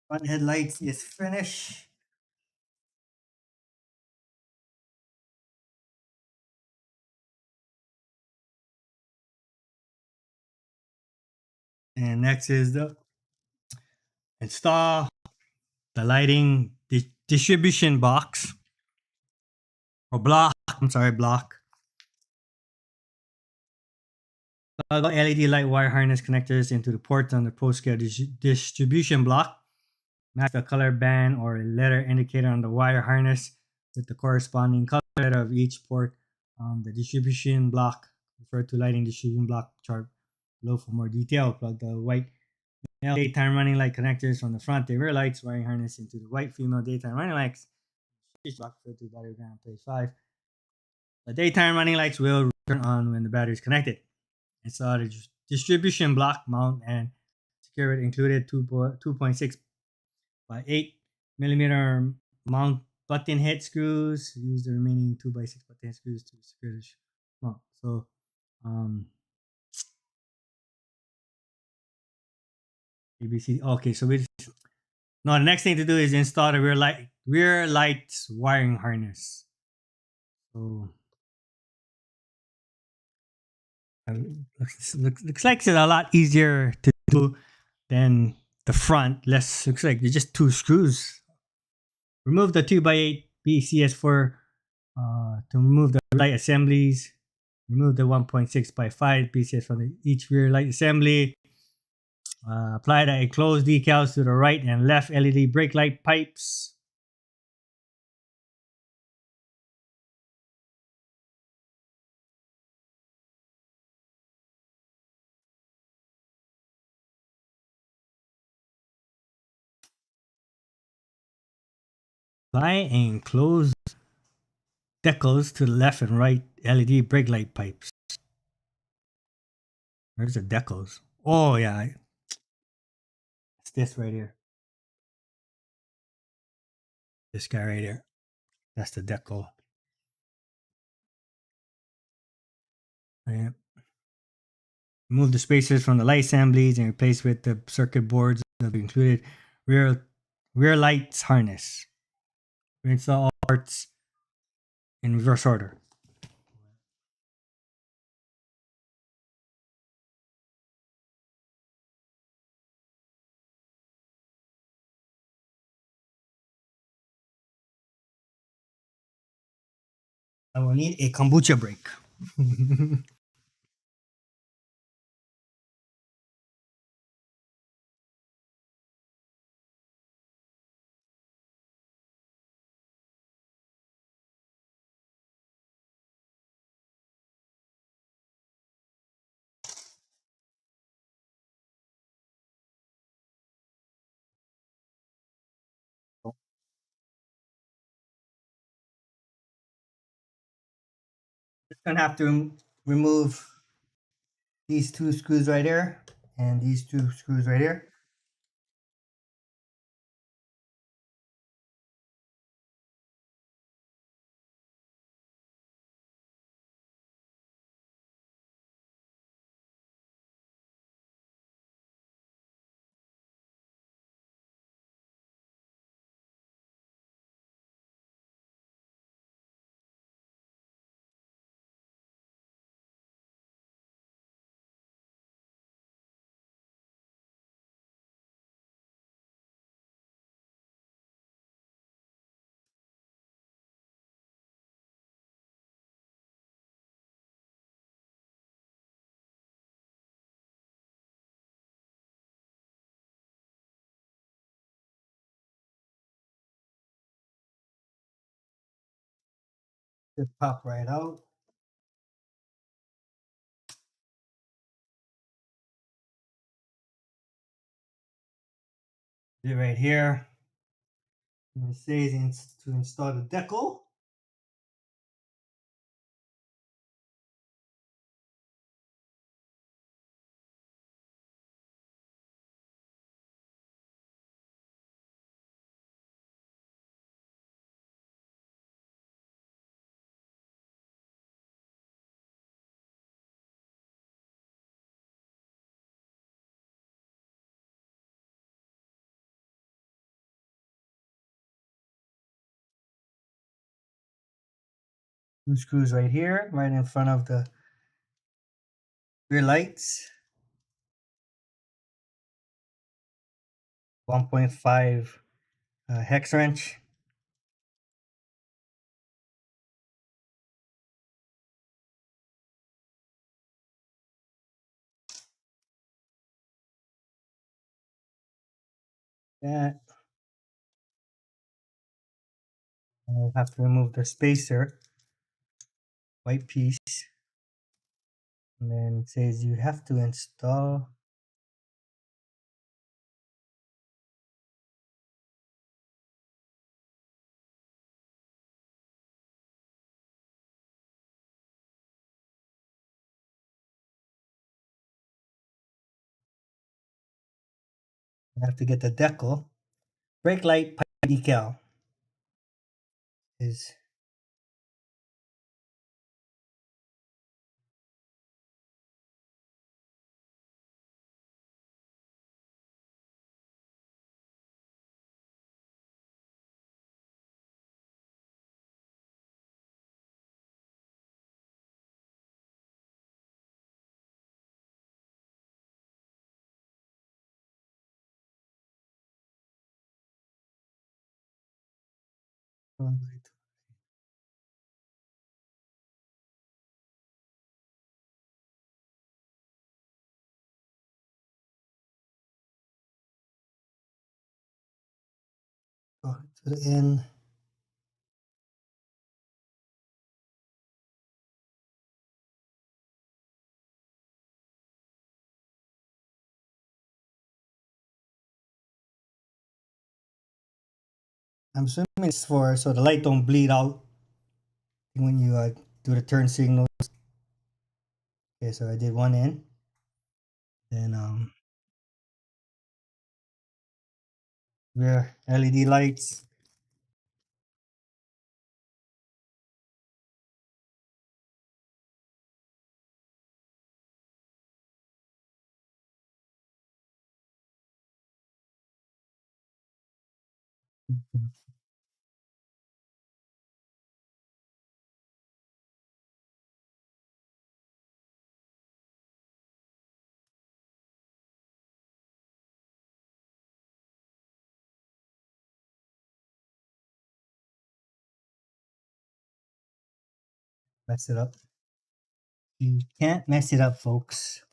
Front headlights is finished. And next is the install the lighting distribution box or block. I'm sorry, block. Plug LED light wire harness connectors into the ports on the post-scale distribution block. Match the color band or letter indicator on the wire harness with the corresponding color letter of each port on the distribution block. Refer to lighting distribution block chart below for more detail. Plug the white male daytime running light connectors from the front and rear lights wiring harness into the white female daytime running lights. Block refer to battery ground page 5. The daytime running lights will turn on when the battery is connected. Install the distribution block mount and secure it. Included 2.6 by 8 millimeter mount button head screws. Use the remaining 2x6 button head screws to secure the mount. So, ABC. Okay, so the next thing to do is install the rear lights wiring harness. So, looks like it's a lot easier to do than the front. Looks like there's just 2 screws. Remove the 2x8 BCS4 to remove the light assemblies. Remove the 1.6 by 5 BCS from each rear light assembly. Apply the enclosed decals to the right and left LED brake light pipes. Apply enclosed decals to the left and right LED brake light pipes. Where's the decals? Oh yeah, it's this right here. This guy right here. That's the decal. Yeah. Remove the spacers from the light assemblies and replace with the circuit boards of the included rear lights harness. Reinstall all parts in reverse order. I will need a kombucha break. Just gonna have to remove these 2 screws right here and these 2 screws right here. Just pop right out. It right here. And it says to install the decal. Two screws right here, right in front of the rear lights. 1.5 hex wrench. That I have to remove the spacer, white piece, and then it says you have to install. You have to get the decal, brake light, pipe decal. Is go to the end. I'm assuming it's for so the light don't bleed out when you do the turn signals. Okay, so I did one end. Then rear LED lights. Mess it up. You can't mess it up, folks.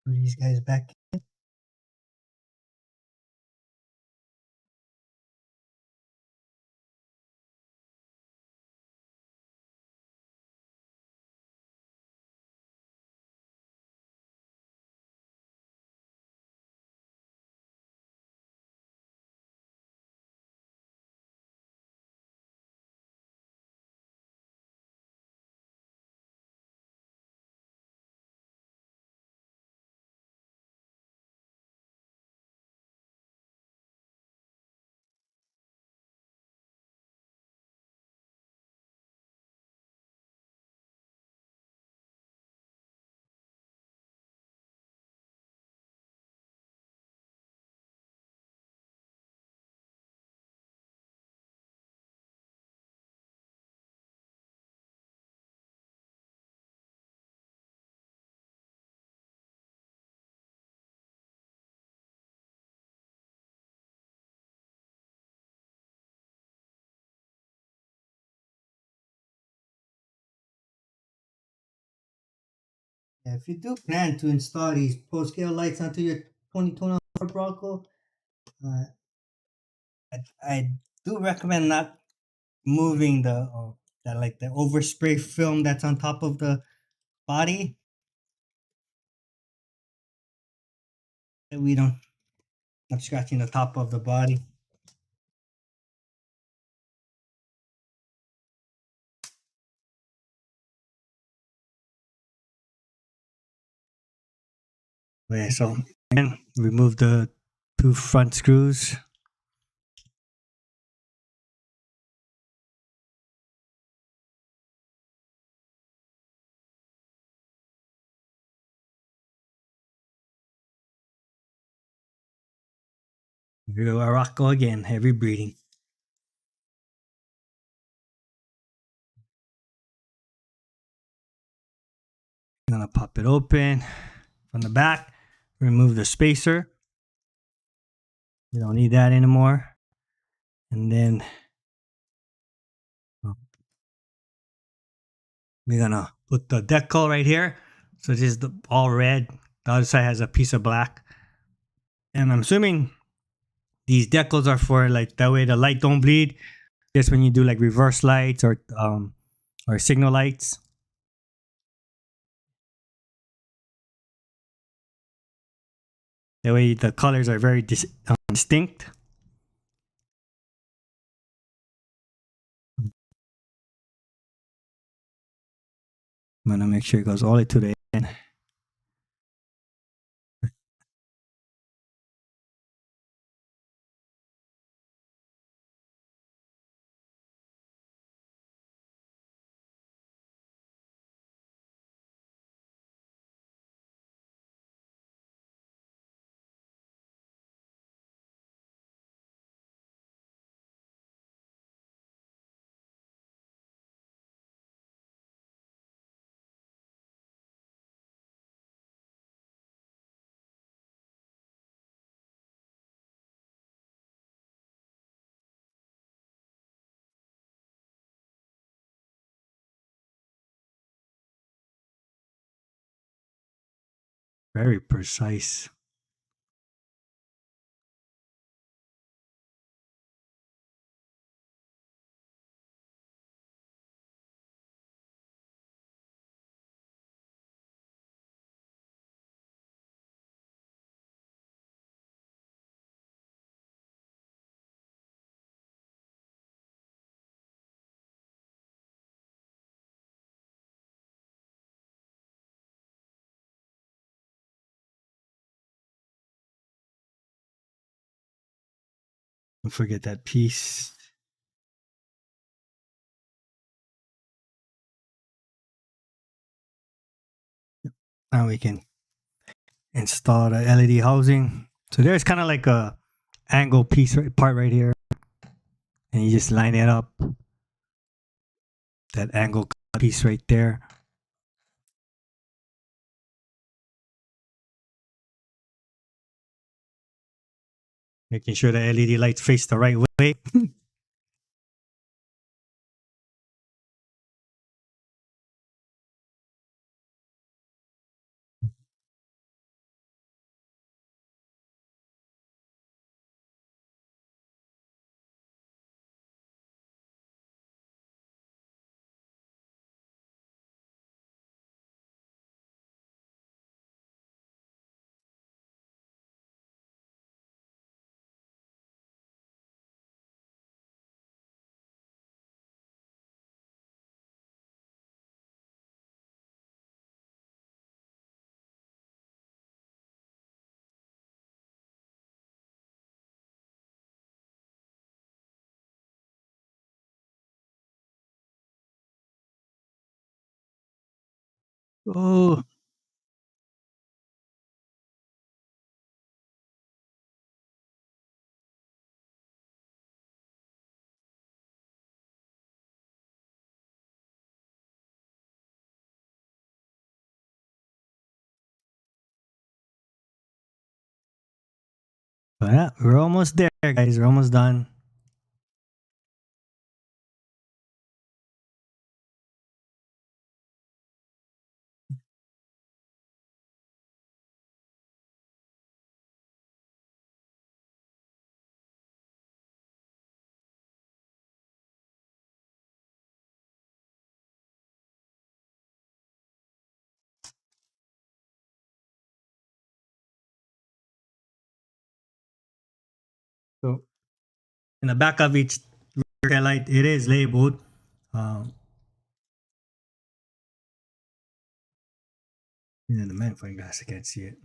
Put these guys back. Yeah, if you do plan to install these post scale lights onto your 2021 Bronco, uh, I do recommend not moving the that like the overspray film that's on top of the body. That we don't not scratching the top of the body. Okay, so again, remove the two front screws. Here we go, Rocco again, heavy breathing. I'm gonna pop it open from the back, remove the spacer. You don't need that anymore. And then we're gonna put the decal right here. So this is all red. The other side has a piece of black. And I'm assuming these decals are for like that way the light don't bleed. Just when you do like reverse lights or signal lights. That way the colors are very distinct. I'm gonna make sure it goes all the way to the end. Very precise. Don't forget that piece. Now we can install the LED housing. So there's kind of like a angle piece part right here, and you just line it up. That angle piece right there. Making sure the LED lights face the right way. Oh, but yeah, we're almost there, guys. We're almost done. So in the back of each rear light, it is labeled. In the magnifying glass, I can't see it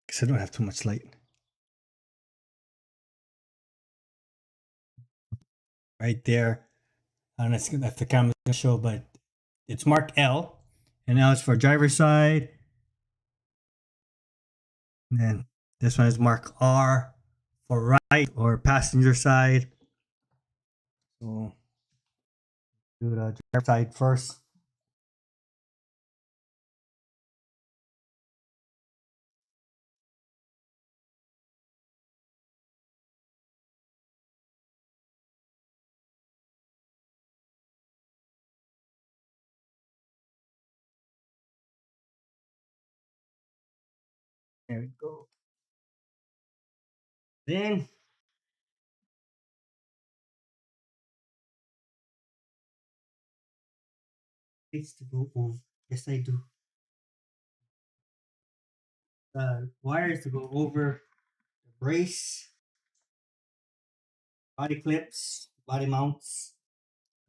because I don't have too much light. Right there. I don't know if the camera's gonna show, but it's marked L, and now it's for driver's side. And then this one is marked R for right or passenger side. So do the driver side first. There we go. Then it's to go over. Yes, I do. Wires to go over the brace, body clips, body mounts,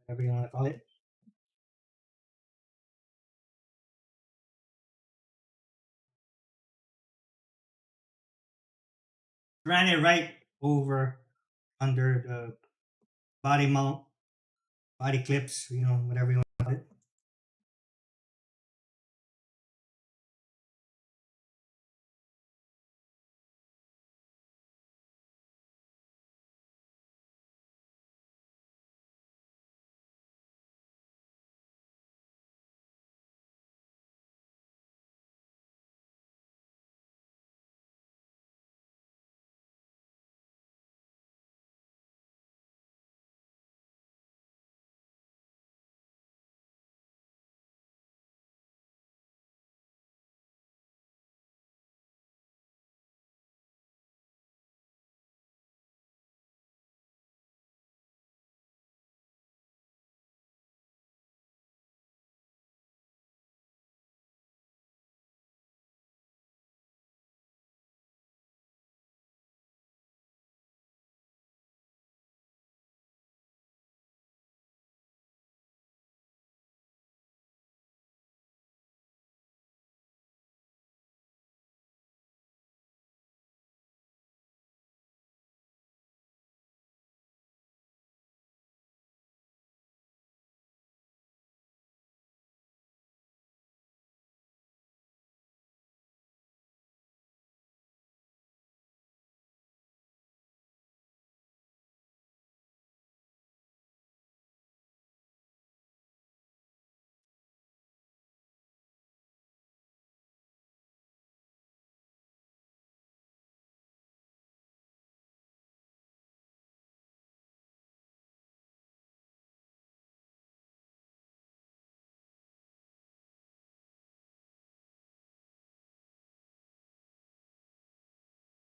whatever you want to call it. Ran it right over under the body mount, body clips, whatever you want to call it.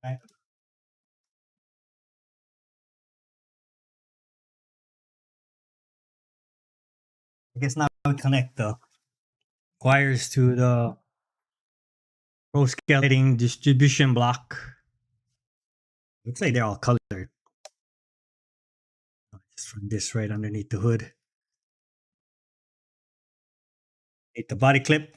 Right? I guess now we connect the wires to the pro scale lighting distribution block. Looks like they're all colored. Just run this right underneath the hood. Hit the body clip.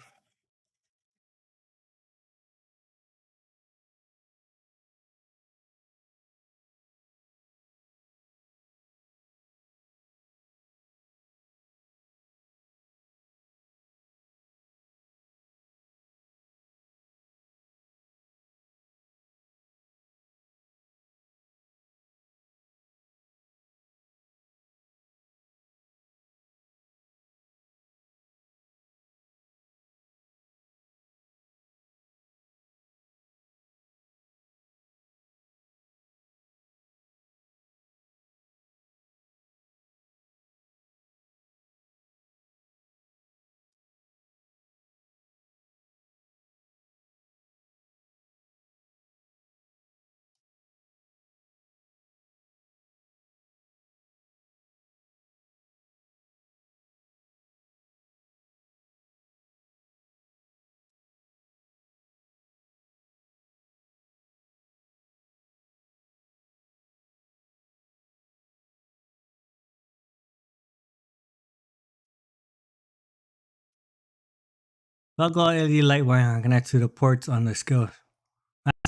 Plug all LED light wiring and connect to the ports on the skill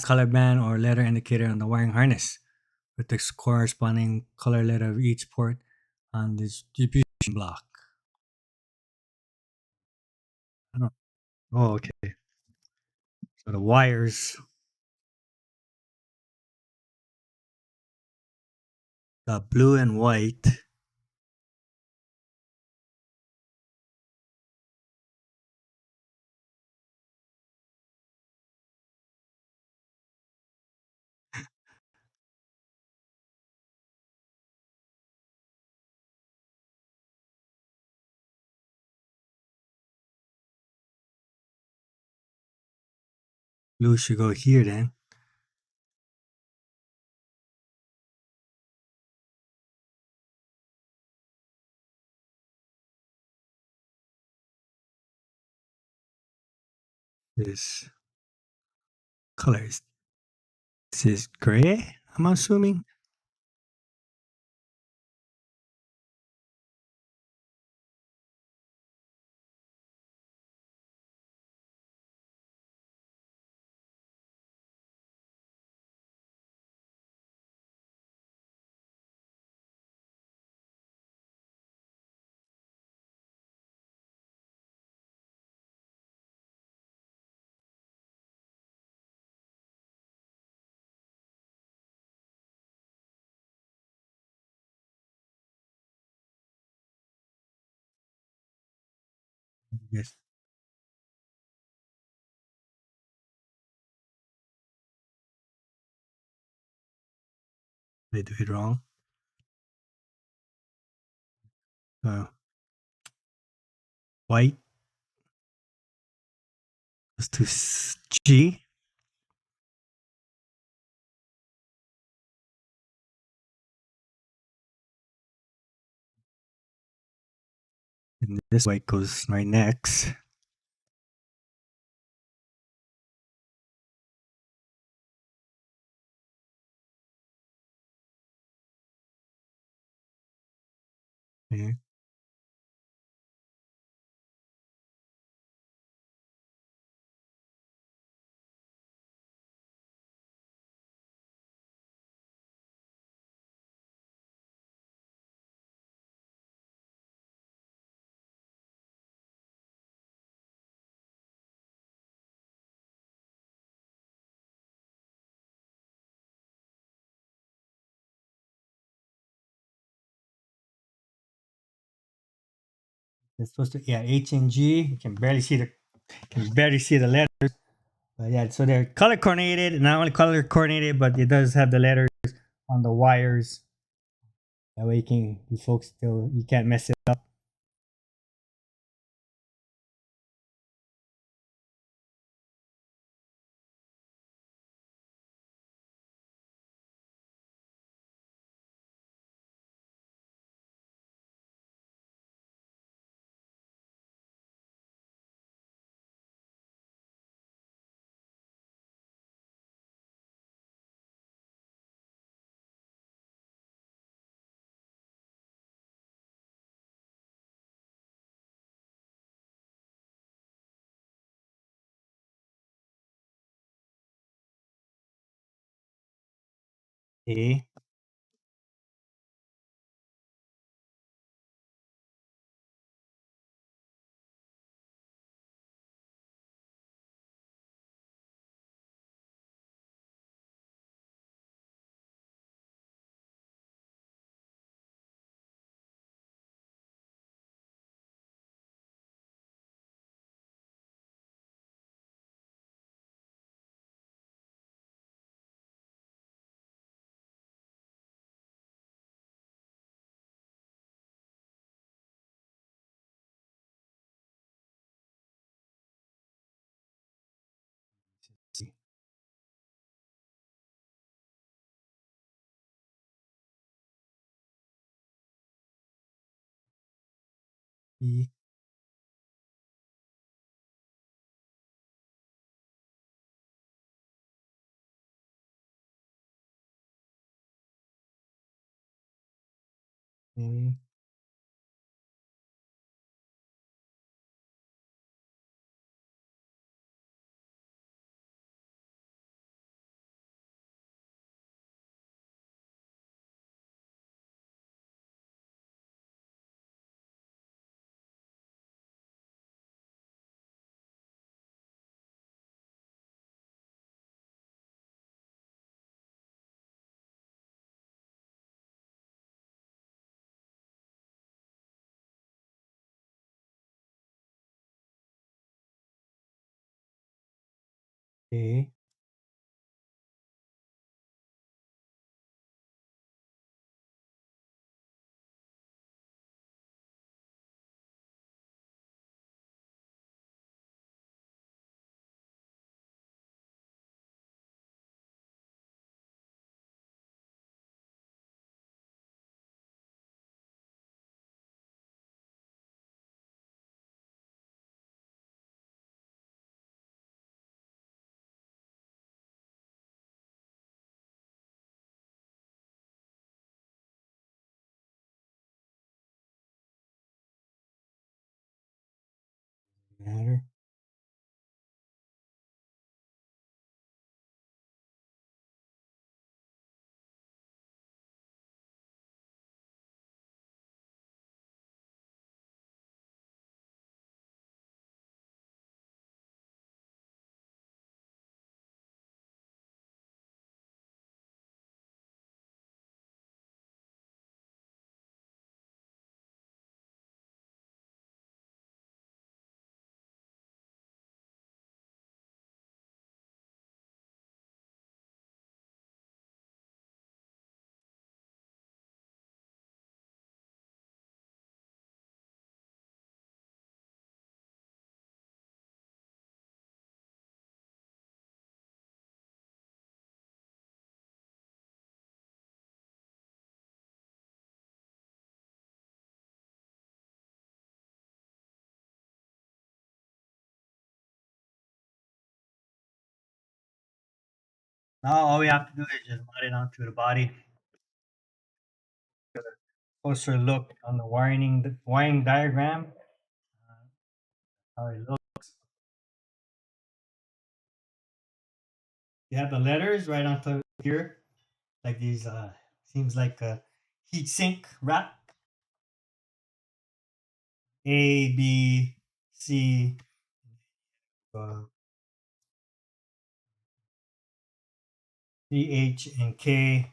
color band or letter indicator on the wiring harness with the corresponding color letter of each port on the distribution block. Oh, okay. So the wires The blue and white. Blue should go here then. This color is, this is gray, I'm assuming. Yes, they do it wrong. Uh, White goes to G. And this white goes right next. Okay. It's supposed to, yeah, H and G. You can barely see the letters. But yeah, so they're color coordinated, not only color coordinated, but it does have the letters on the wires. That way you folks still, you can't mess it up. A. E. A. Okay. Matter. Now all we have to do is just mount it onto the body. Closer look on the wiring diagram. How it looks. You have the letters right on top here, like these. Seems like a heat sink wrap. A, B, C, uh, C, H, and K.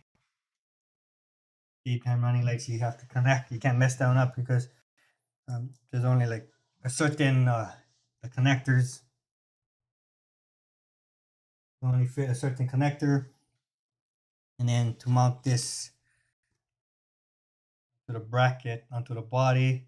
Daytime running lights. You have to connect. You can't mess that one up because there's only like a certain the connectors only fit a certain connector, and then to mount this to the bracket onto the body.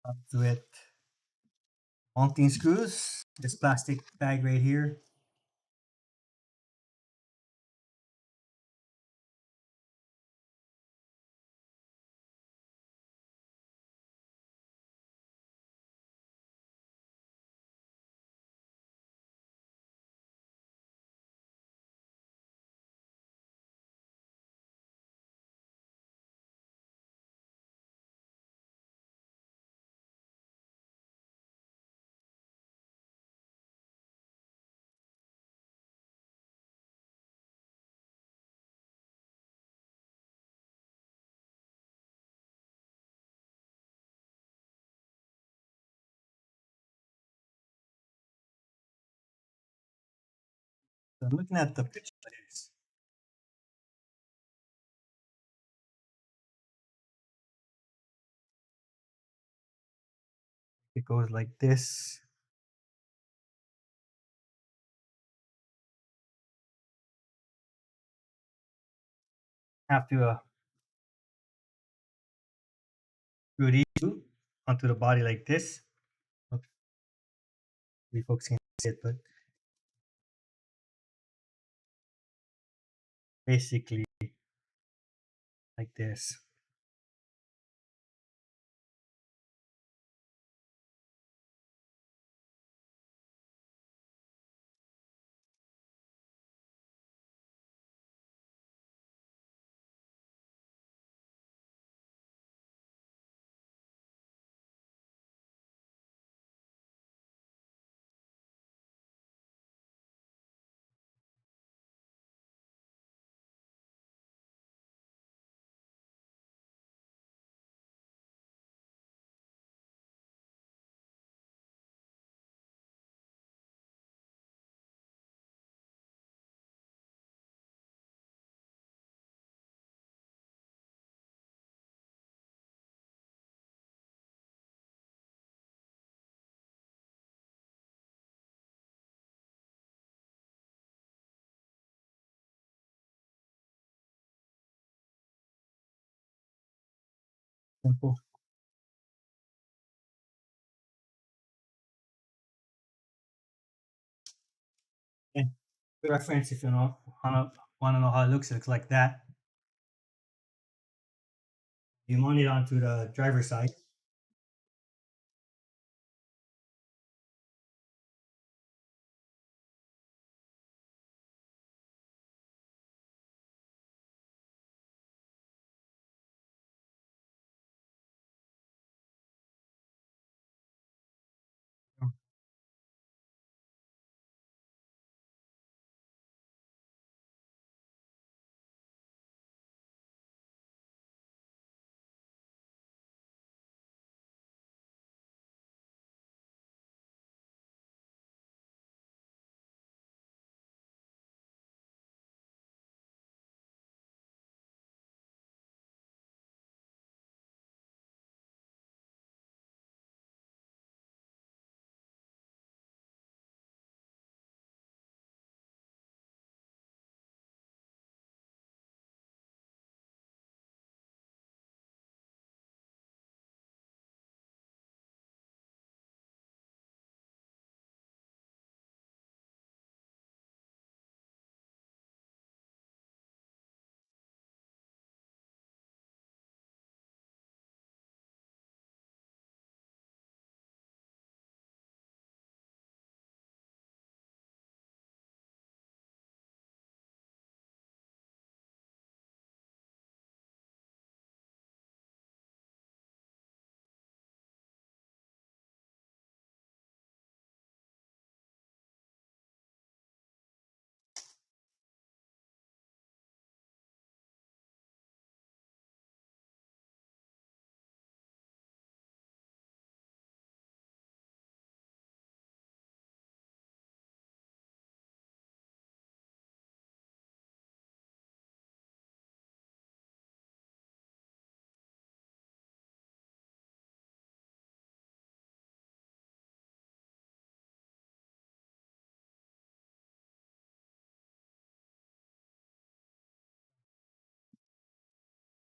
Onto it. Mounting screws. This plastic bag right here. So I'm looking at the pictures. It goes like this. Have to screw these two onto the body like this. Oops, you folks can see it, but basically like this. Simple. And for reference, if you know want to know how it looks like that. You mount it onto the driver's side.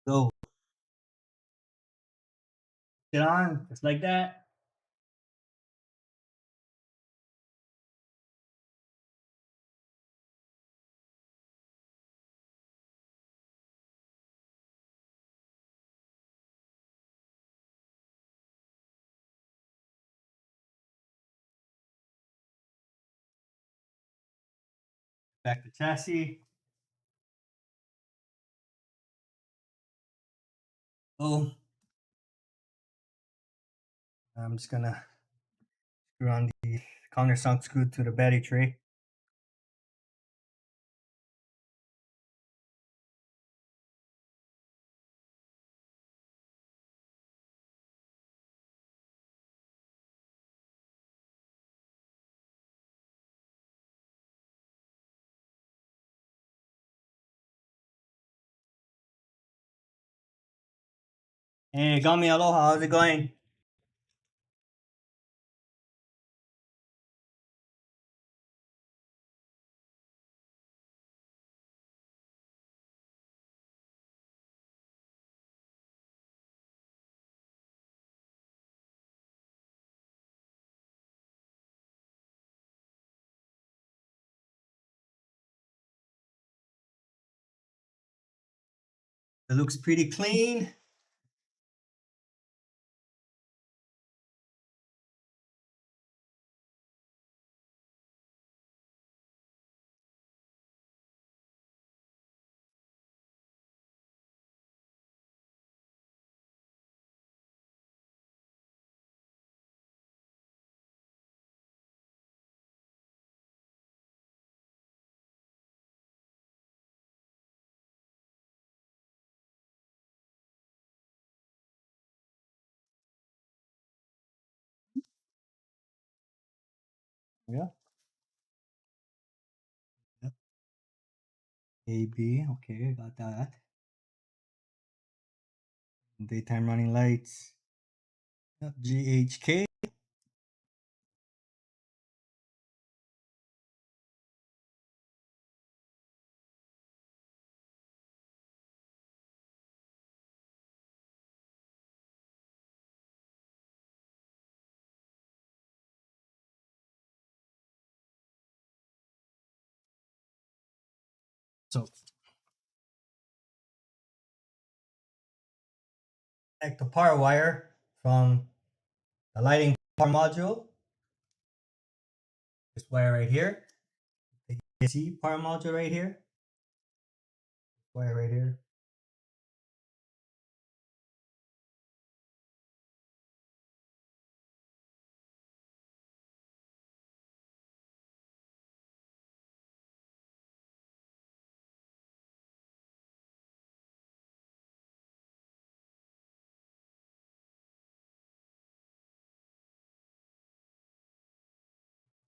So get on just like that. Back to chassis. Oh, I'm just gonna screw on the countersunk screw to the battery tray. Hey, Gami, aloha. How's it going? It looks pretty clean. Yeah. Yep. AB. Okay, got that. Daytime running lights. Yep. GHK. So connect the power wire from the lighting power module. This wire right here. The AC power module right here. This wire right here.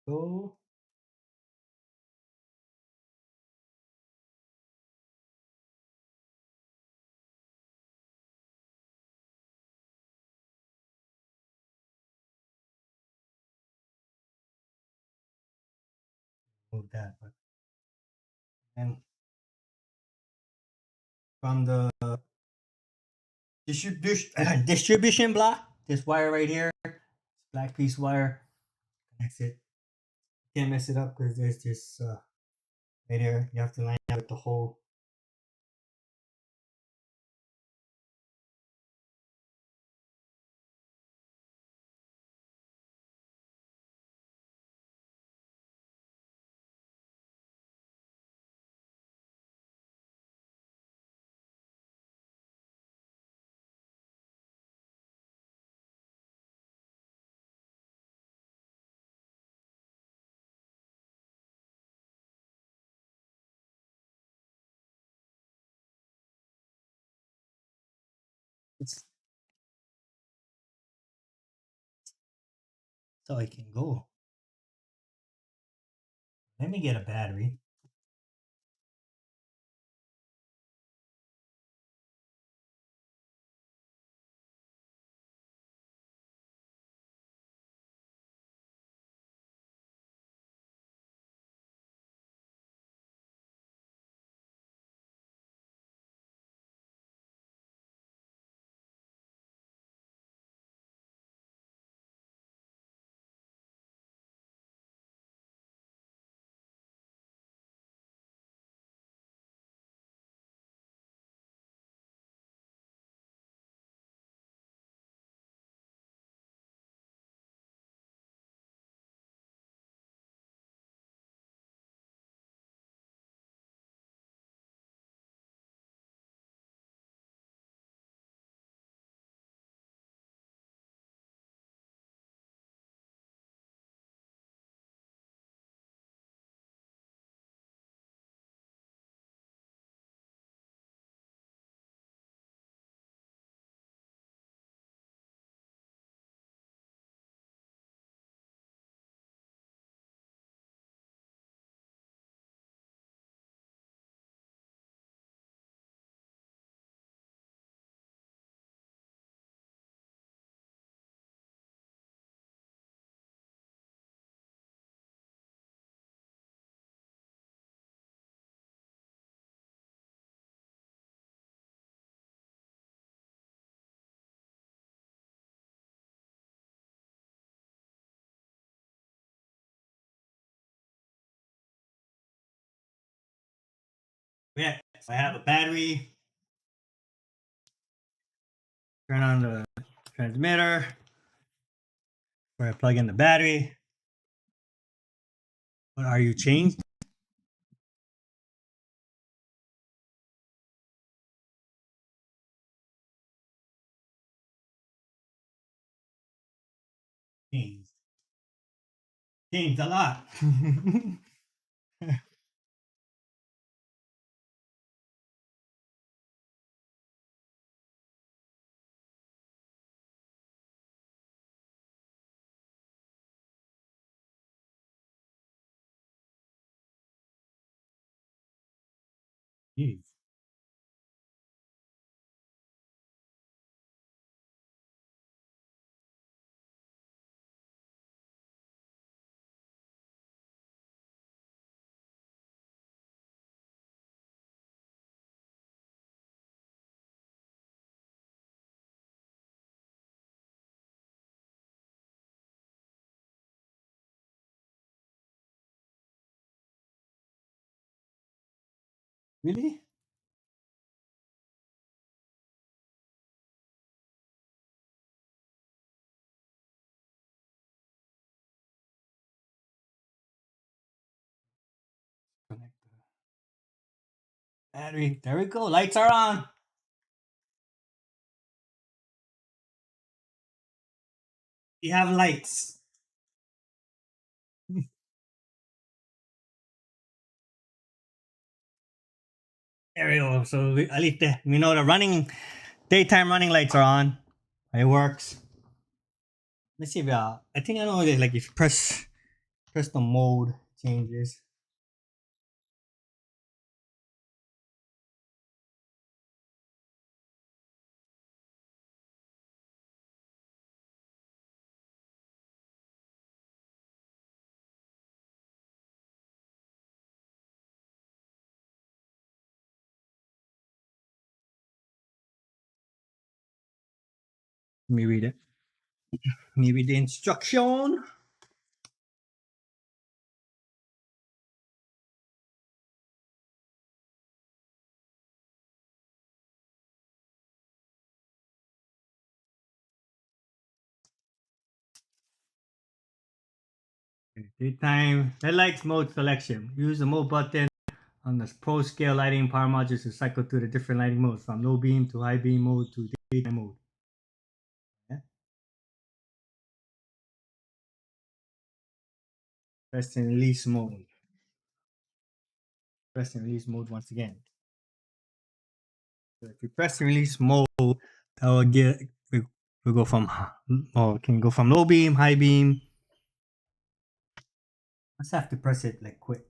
Go. Move that. And from the distribution block, this wire right here, this black piece wire, connects it. Can't mess it up because there's this right here. You have to line up with the hole. It's so it can go. Let me get a battery. Yeah, if I have a battery, turn on the transmitter, where I plug in the battery. What are you changed? Changed. Changed a lot. Jeez. Really? Connect the battery. There we go. Lights are on. You have lights. There we go. So at least we know the running daytime running lights are on. It works. Let's see if I think I know it. Like if you press the mode changes. Let me read it. Let me read the instruction. Daytime headlights mode selection. Use the mode button on the Pro Scale lighting power modules to cycle through the different lighting modes from low beam to high beam mode to daytime mode. Yeah. Press and release mode. Press and release mode once again. So if you press and release mode, that will get we go from can go from low beam, high beam. I just have to press it like quick.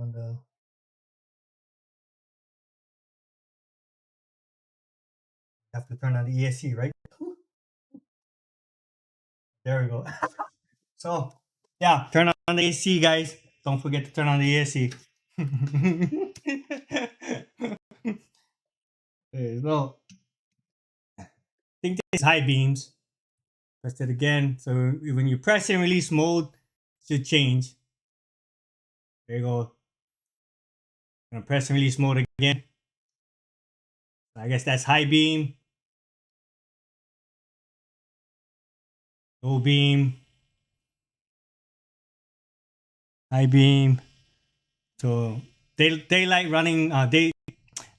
on the have to turn on the ESC, right? There we go. So yeah, turn on the AC, guys. Don't forget to turn on the ESC. There you go. I think this is high beams. Press it again. So when you press and release mode, it should change. There you go. I'm gonna press and release mode again. I guess that's high beam, low beam, high beam. So daylight running,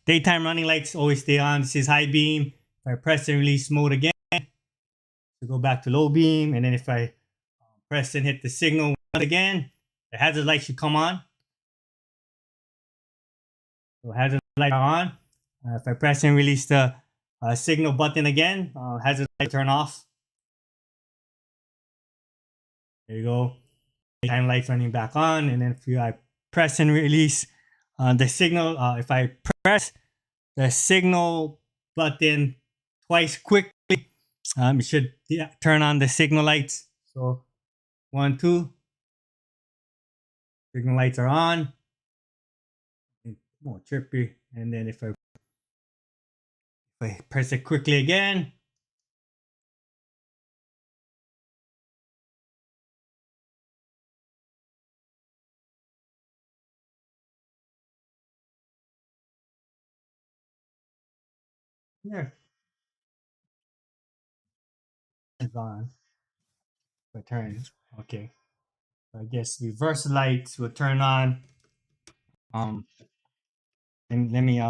daytime running lights always stay on. This is high beam. If I press and release mode again, to go back to low beam, and then if I press and hit the signal again, the hazard light should come on. So hazard light on. If I press and release the signal button again, hazard light turn off. There you go. Time lights running back on, and then if I press and release the signal, if I press the signal button twice quickly, it should turn on the signal lights. So 1, 2, signal lights are on. More trippy, and then if I press it quickly again, there, it's on. If I turn, okay. I guess reverse lights will turn on. And let me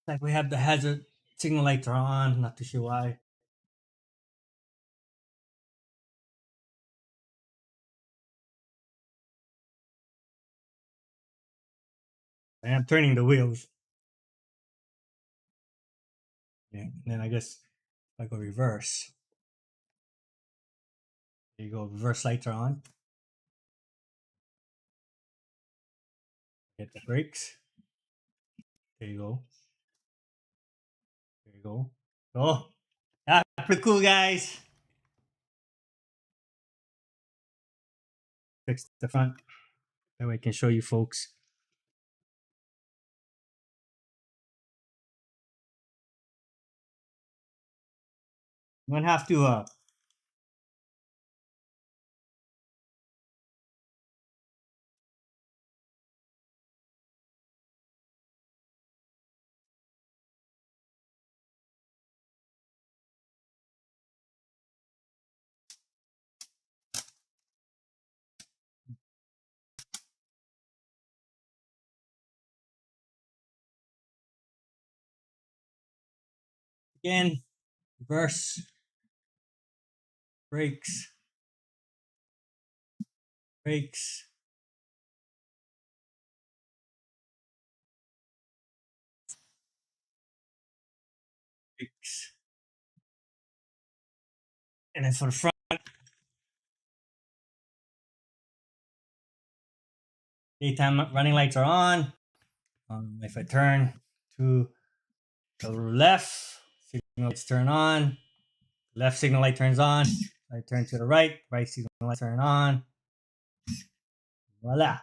like we have the hazard signal lights are on. Not too sure why. I am turning the wheels. Yeah, and then I guess if I go reverse. There you go. Reverse lights are on. Hit the brakes. There you go. There you go. Oh, that's pretty cool, guys. Fix the front. That way I can show you folks. I'm gonna have to again reverse brakes, brakes. Brakes. And then for the front, daytime running lights are on. If I turn to the left, signal lights turn on. Left signal light turns on. I turn to the right, right signal light turn on. Voila.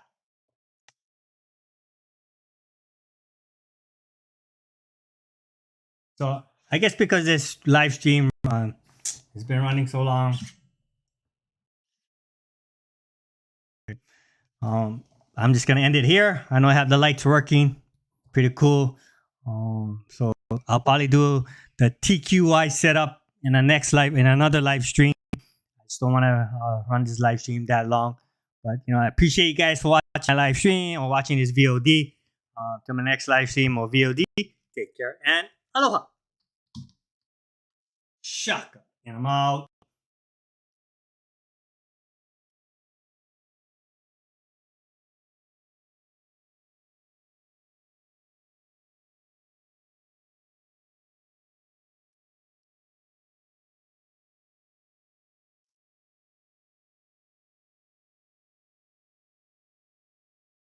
So I guess because this live stream has been running so long, I'm just gonna end it here. I know I have the lights working, pretty cool. So I'll probably do the TQI setup in the next in another live stream. I just don't want to run this live stream that long, but I appreciate you guys for watching my live stream or watching this VOD. To my next live stream or VOD, take care, and aloha. Shaka. And I'm out.